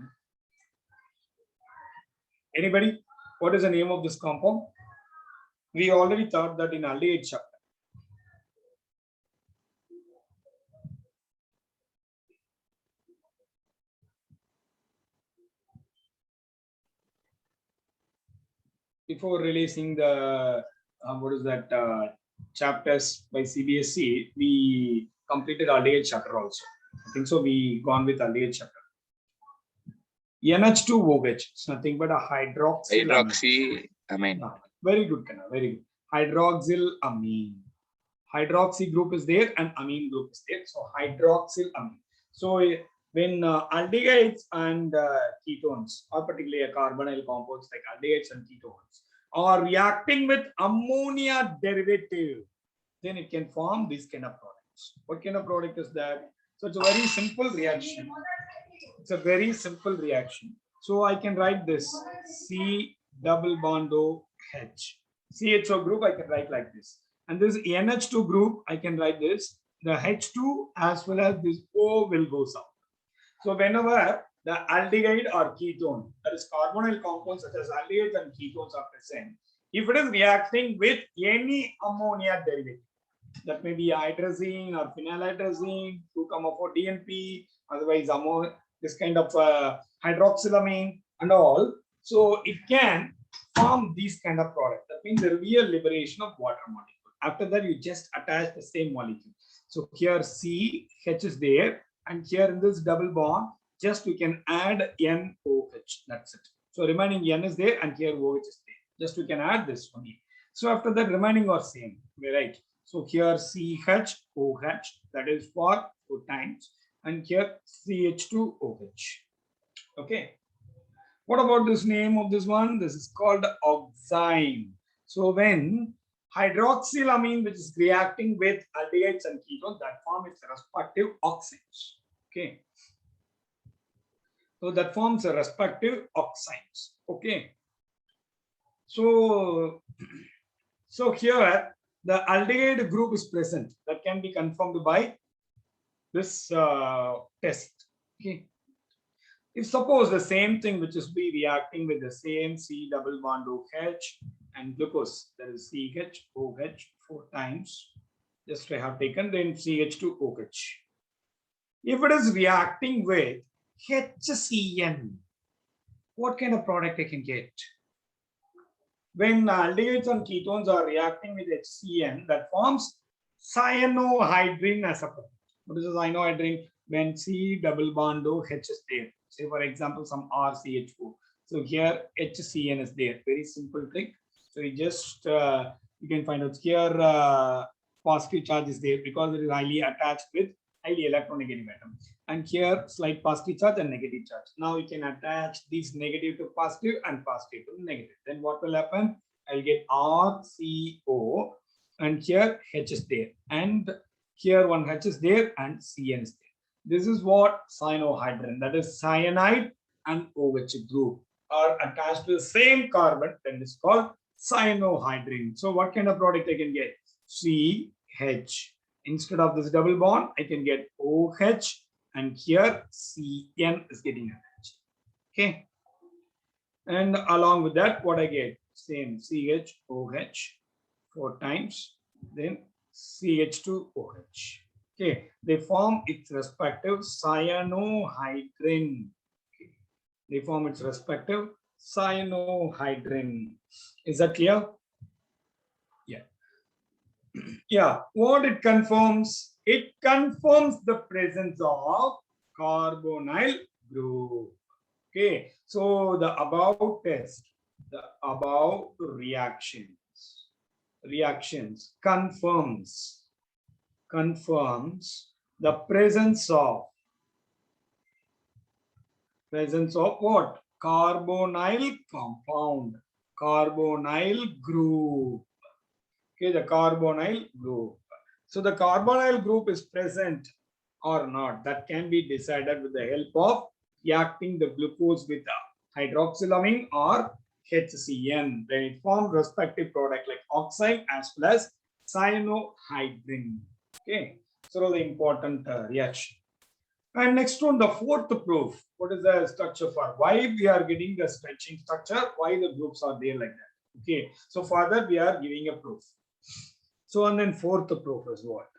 Anybody? What is the name of this compound? We already thought that in aldehyde chapter. Before releasing the chapters by CBSE, we completed aldehyde chapter also. I think so. We gone with aldehyde chapter. NH2OH, it's nothing but a hydroxyamine. Very good, Kana. Very good. Hydroxylamine. Hydroxy group is there and amine group is there. So hydroxylamine. So when aldehydes and ketones, or particularly a carbonyl compounds like aldehydes and ketones, are reacting with ammonia derivative, then it can form this kind of products. What kind of product is that? So it's a very simple reaction. It's a very simple reaction. So I can write this C double bond OH. CHO group I can write like this. And this NH2 group I can write this. The H2 as well as this O will go out. So whenever the aldehyde or ketone, that is carbonyl compounds such as aldehydes and ketones are present, if it is reacting with any ammonia derivative, that may be hydrazine or phenyl-hydrazine, 2,4-DNP, otherwise this kind of hydroxylamine and all. So it can form these kind of product. That means there will be a liberation of water molecule. After that, you just attach the same molecule. So here C, H is there, and here in this double bond, just we can add NOH. That's it. So remaining N is there, and here OH is there. Just we can add this only. So after that, remaining are same. Right. So here CHOH, that is for 4 times, and here CH2OH. Okay. What about this name of this one? This is called oxime. So when hydroxylamine, which is reacting with aldehydes and ketones, that form its respective oximes. Okay. So that forms a respective oximes. Okay. So here the aldehyde group is present. That can be confirmed by this test. Okay. If suppose the same thing which is be reacting with the same C double bond OH and glucose, that is CHOH 4 times. Just I have taken then CH2OH. If it is reacting with HCN, what kind of product I can get? When aldehydes and ketones are reacting with HCN, that forms cyanohydrin as a product. What is a cyanohydrin? When C double bond OH is there. Say for example, some RCH4. So here HCN is there. Very simple trick. So you just you can find out here positive charge is there because it is highly attached with highly electronegative atom. And here slight positive charge and negative charge. Now you can attach these negative to positive and positive to negative. Then what will happen? I'll get RCO and here H is there. And here one H is there and CN is there. This is what cyanohydrin, that is cyanide and OH group are attached to the same carbon, then it's called cyanohydrin. So what kind of product I can get? CH. Instead of this double bond, I can get OH and here CN is getting attached. Okay. And along with that, what I get? Same CHOH 4 times, then CH2OH. Okay, they form its respective cyanohydrin. Okay. They form its respective cyanohydrin. Is that clear? Yeah. Yeah. What it confirms? It confirms the presence of carbonyl group. Okay. So the above test, the above reactions confirms the presence of what? Carbonyl compound, carbonyl group. Okay, the carbonyl group. So the carbonyl group is present or not, that can be decided with the help of reacting the glucose with the hydroxylamine or HCN. Then it forms respective product like oxide as well as cyanohydrin. Okay, so the important reaction. And next one, the fourth proof. What is the structure for? Why we are getting the stretching structure? Why the groups are there like that? Okay, so for that we are giving a proof. So and then fourth proof is what?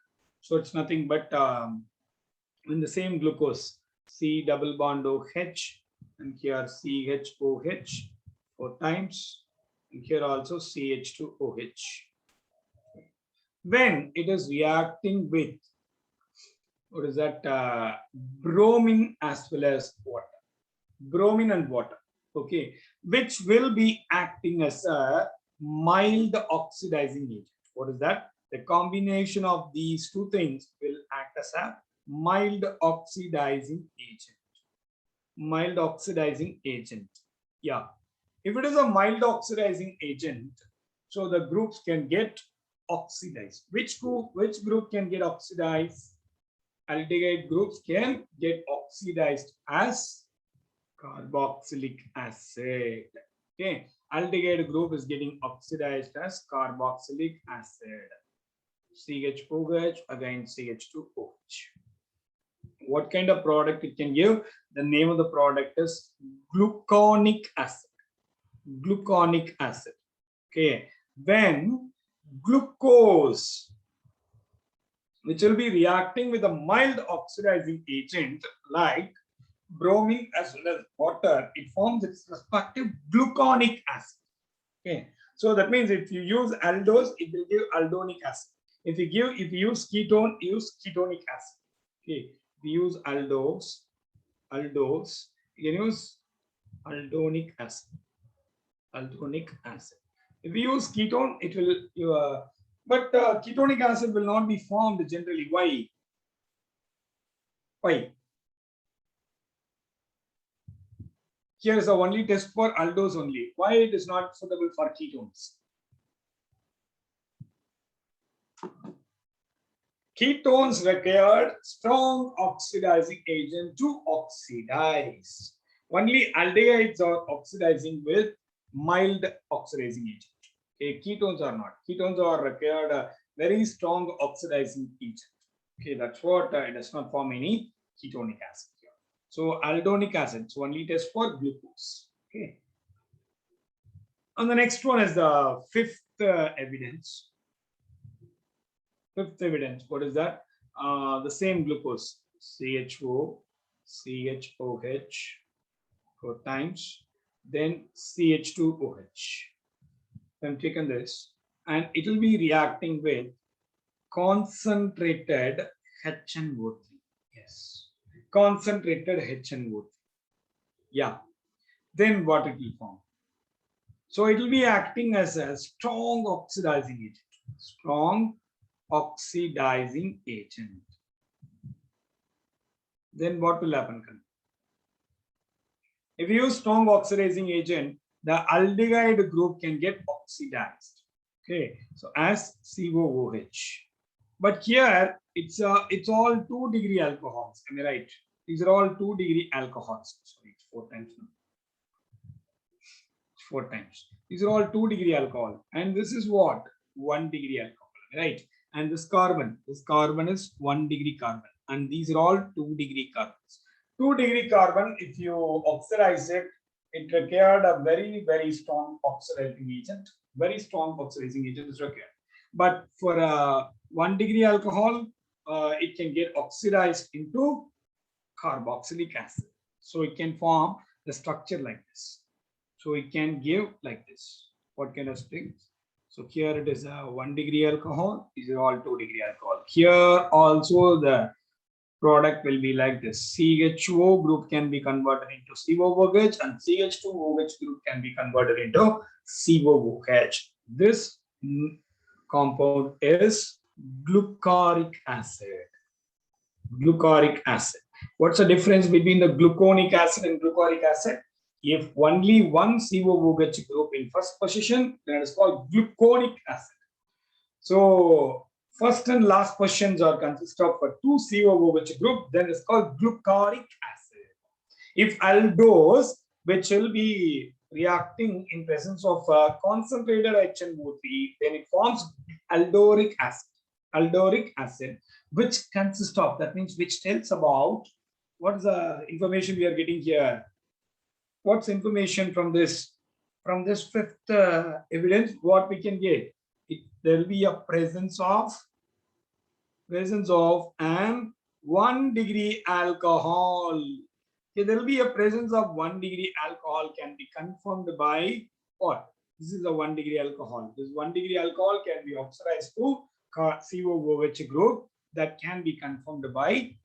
So it's nothing but in the same glucose, C double bond OH and here CHOH 4 times, and here also CH2OH. When it is reacting with what is that bromine as well as water, bromine and water, okay, which will be acting as a mild oxidizing agent. What is that? The combination of these two things will act as a mild oxidizing agent. Mild oxidizing agent. Yeah. If it is a mild oxidizing agent, so the groups can get oxidized. Which group can get oxidized? Aldehyde groups can get oxidized as carboxylic acid. Okay, aldehyde group is getting oxidized as carboxylic acid. CHOH again CH2OH. What kind of product it can give? The name of the product is gluconic acid. Gluconic acid. Okay. When glucose, which will be reacting with a mild oxidizing agent like bromine as well as water, it forms its respective gluconic acid. Okay. So that means if you use aldose, it will give aldonic acid. If you use ketone, use ketonic acid. Okay. If you use aldose, you can use aldonic acid. Aldonic acid. If you use ketone, it will but ketonic acid will not be formed generally. Why? Why? Here is the only test for aldose only. Why it is not suitable for ketones? Ketones require strong oxidizing agent to oxidize. Only aldehydes are oxidizing with mild oxidizing agent. Okay, ketones are not. Ketones are required a very strong oxidizing agent. Okay, that's what it does not form any ketonic acid here. So aldonic acid, so only test for glucose. Okay. And the next one is the fifth evidence. Fifth evidence, what is that? The same glucose, CHO, CHOH 4 times, then CH2OH. I'm taken this, and it will be reacting with concentrated HNO3. Yes, concentrated HNO3. Yeah. Then what it will form? So it will be acting as a strong oxidizing agent. Strong oxidizing agent. Then what will happen? If you use strong oxidizing agent, the aldehyde group can get oxidized. Okay, so as COOH. But here it's all 2-degree alcohols. Am I right? These are all 2-degree alcohols. Sorry, it's 4 times. 4 times. These are all 2-degree alcohol, and this is what 1-degree alcohol, right? And this carbon is 1-degree carbon, and these are all 2-degree carbons. 2-degree carbon, if you oxidize it, it required a very, very strong oxidizing agent. Very strong oxidizing agent is required. But for a 1-degree alcohol, it can get oxidized into carboxylic acid. So it can form the structure like this. So it can give like this. What kind of strings? So here it is a 1-degree alcohol. These are all 2-degree alcohol. Here also the product will be like this. CHO group can be converted into COOH, and CH2OH group can be converted into COOH. This compound is glucoric acid. Glucoric acid. What's the difference between the gluconic acid and glucoric acid? If only one COOH group in first position, then it is called gluconic acid. So first and last positions are consist of a 2 COOH group, then it's called glucoric acid. If aldose, which will be reacting in presence of concentrated HNO3, then it forms aldoric acid. Aldoric acid, which consists of, that means which tells about what is the information we are getting here. What's information from this? From this fifth evidence, what we can get? There will be a presence of an 1-degree alcohol. Okay, there will be a presence of 1-degree alcohol can be confirmed by what? This is a 1-degree alcohol. This 1-degree alcohol can be oxidized to COOH group that can be confirmed by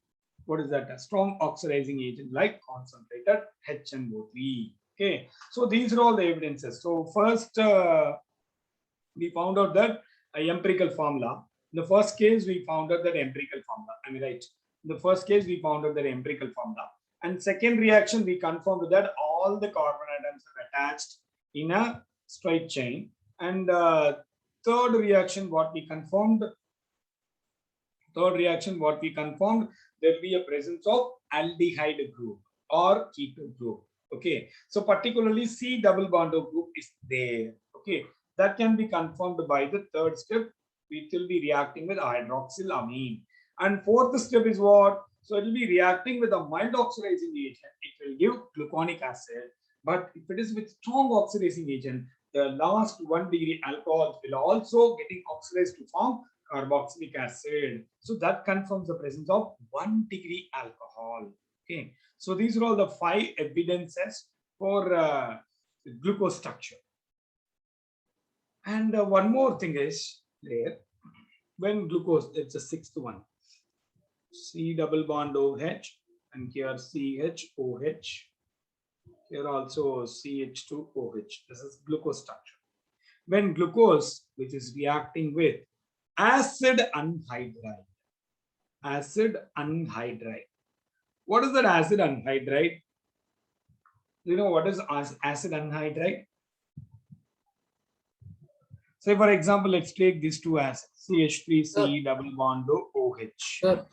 what is that? A strong oxidizing agent like concentrated HNO3. Okay, so these are all the evidences. So first, we found out that empirical formula. In the first case, we found out that empirical formula. I mean, right? In the first case, we found out that empirical formula. And second reaction, we confirmed that all the carbon atoms are attached in a straight chain. And third reaction, what we confirmed, there will be a presence of aldehyde group or keto group. Okay, so particularly C double bond O group is there. Okay, that can be confirmed by the third step, which will be reacting with hydroxylamine. And fourth step is what? So it will be reacting with a mild oxidizing agent. It will give gluconic acid. But if it is with strong oxidizing agent, the last 1 degree alcohol will also getting oxidized to form carboxylic acid. So that confirms the presence of 1 degree alcohol. Okay. So these are all the 5 evidences for glucose structure. And one more thing is there, when glucose, it's the 6th one. C double bond OH, and here CHOH. Here also CH2OH. This is glucose structure. When glucose, which is reacting with acid anhydride. Acid anhydride. What is that acid anhydride? You know what is acid anhydride? Say for example, let's take these two acids, CH3C double bond OH. Sir,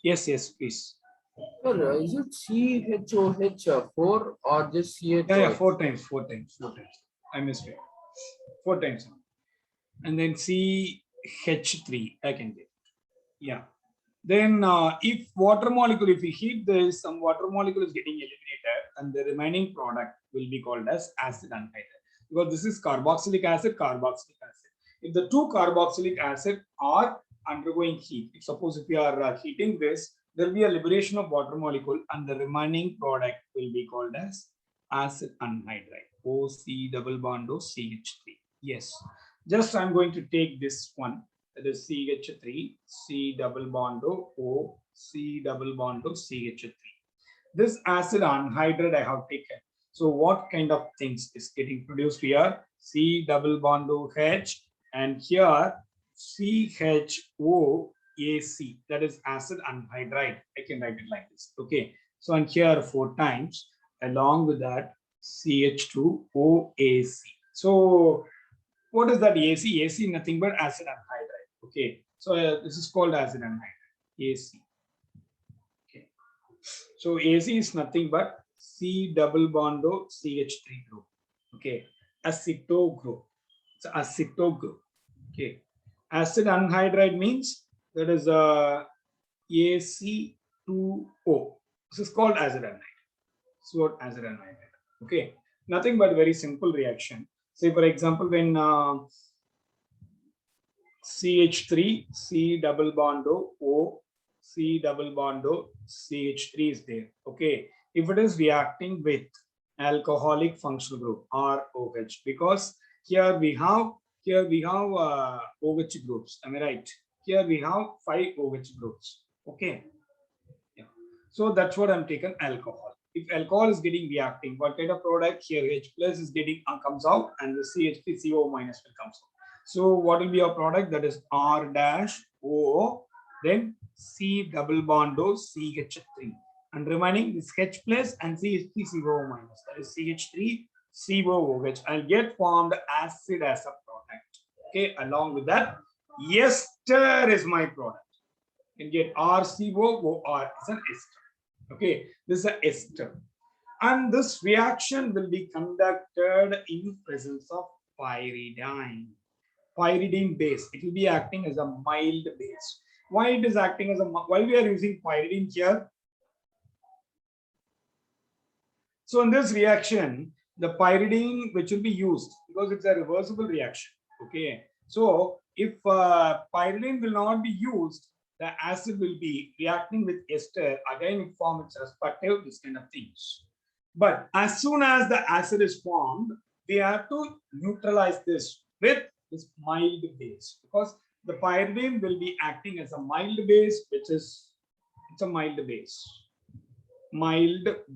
Yes, please. sir, is it CHOH4 or just CHOH? Yeah, 4 times. I missed it. 4 times. And then CH3, I can get. Yeah. Then if water molecule, if we heat this, some water molecule is getting eliminated and the remaining product will be called as acid anhydride. Because this is carboxylic acid. If the two carboxylic acid are undergoing heat, suppose if we are heating this, there will be a liberation of water molecule and the remaining product will be called as acid anhydride. OC double bond CH3. Yes. Just I'm going to take this one. That is CH3, C double bond O, C double bond CH3. This acid anhydride I have taken. So what kind of things is getting produced here? C double bond H, and here CHOAC, that is acid anhydride. I can write it like this. Okay. So and here 4 times, along with that CH2OAC. So what is that AC? AC nothing but acid anhydride. Okay. So this is called acid anhydride. AC. Okay. So AC is nothing but C double bond CH3 group. Okay. Aceto group. It's aceto group. Okay. Acid anhydride means that is AC2O. This is called acid anhydride. This is what acid anhydride. Okay. Nothing but very simple reaction. Say for example, when CH3, C double bond O, C double bond CH3 is there. Okay. If it is reacting with alcoholic functional group ROH, because here we have OH groups. Am I right? Here we have 5 OH groups. Okay. Yeah. So that's what I'm taken alcohol. If alcohol is getting reacting, what kind of product here? H plus is getting comes out, and the CH3CO minus will comes out. So what will be our product? That is R dash O, then C double bond O CH3, and remaining is H plus and CH3CO minus. That is CH3 COOH. I'll get formed acid as a product. Okay, along with that, ester is my product. You can get RCOOR is an ester. Okay, this is an ester. And this reaction will be conducted in presence of pyridine. Pyridine base. It will be acting as a mild base. Why it is acting as a, why we are using pyridine here? So in this reaction, the pyridine which will be used, because it's a reversible reaction. Okay. So if pyridine will not be used, the acid will be reacting with ester, again it forms its respective, this kind of things. But as soon as the acid is formed, we have to neutralize this with this mild base, because the pyridine will be acting as a mild base, which is, it's a mild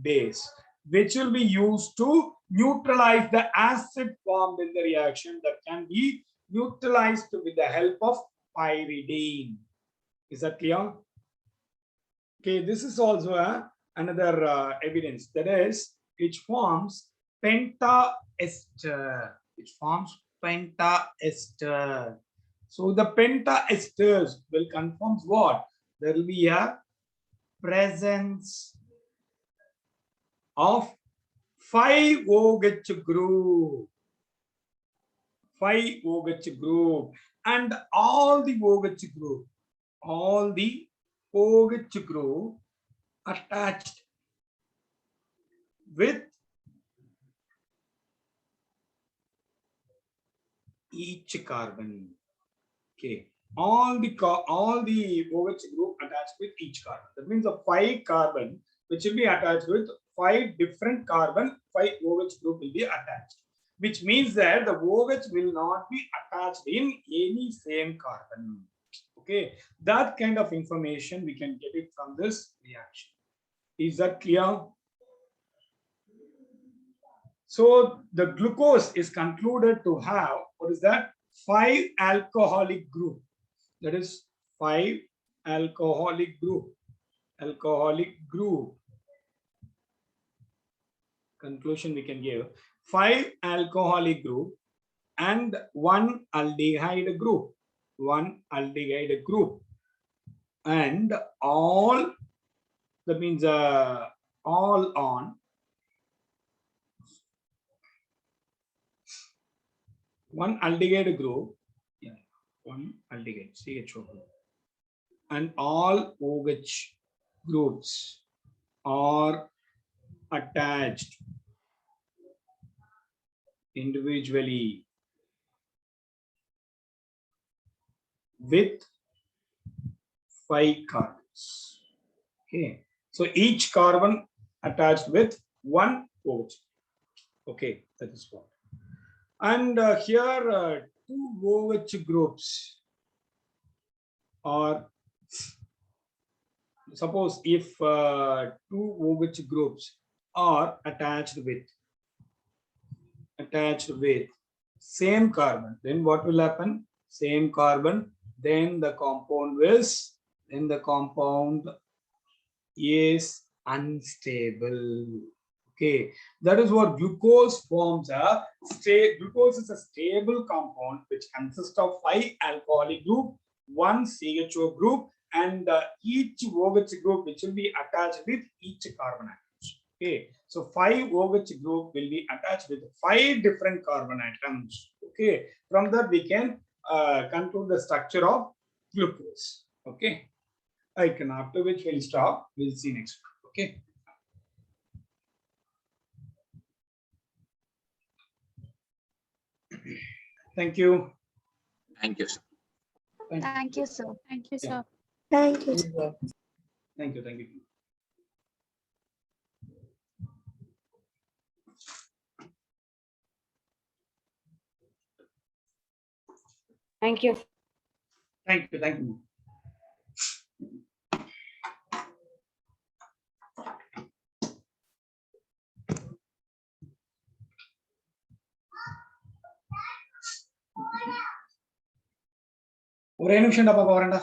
base, which will be used to neutralize the acid formed in the reaction, that can be neutralized with the help of pyridine. Is that clear? Okay, this is also another evidence, that is, which forms pentaester. So the pentaesters will confirm what? There will be a presence of 5 OH group. 5 OH group, and all the OH group OH group attached with each carbon. Okay, all the OH group attached with each carbon. That means the 5 carbon which will be attached with 5 different carbon, 5 OH group will be attached. Which means that the OH will not be attached in any same carbon. Okay, that kind of information we can get it from this reaction. Is that clear? So the glucose is concluded to have, what is that? 5 alcoholic group. That is 5 alcoholic group. Alcoholic group. Conclusion we can give 5 alcoholic group and 1 aldehyde group. 1 aldehyde group. And all, that means all on 1 aldehyde group, yeah, 1 aldehyde CHO group, and all OH groups are attached individually with 5 carbons. Okay, so each carbon attached with 1 OH. Okay, that is what. And here 2 OH groups are, suppose if 2 OH groups are attached with same carbon, then what will happen? Same carbon, then the compound is unstable. Okay, that is what glucose forms a glucose is a stable compound which consists of 5 alcoholic group, 1 CHO group, and each OH group which will be attached with each carbon atoms. Okay, so 5 OH group will be attached with 5 different carbon atoms. Okay, from that we can conclude the structure of glucose. Okay, I can, after which we'll stop. We'll see next week. Okay. Thank you. Thank you, sir. Thank you, sir. Thank you, Yeah. sir. Thank you. Thank you. Thank you. Thank you. Thank you. Thank you. ஒரே நிமிஷம் பாப்பா வரேன்டா.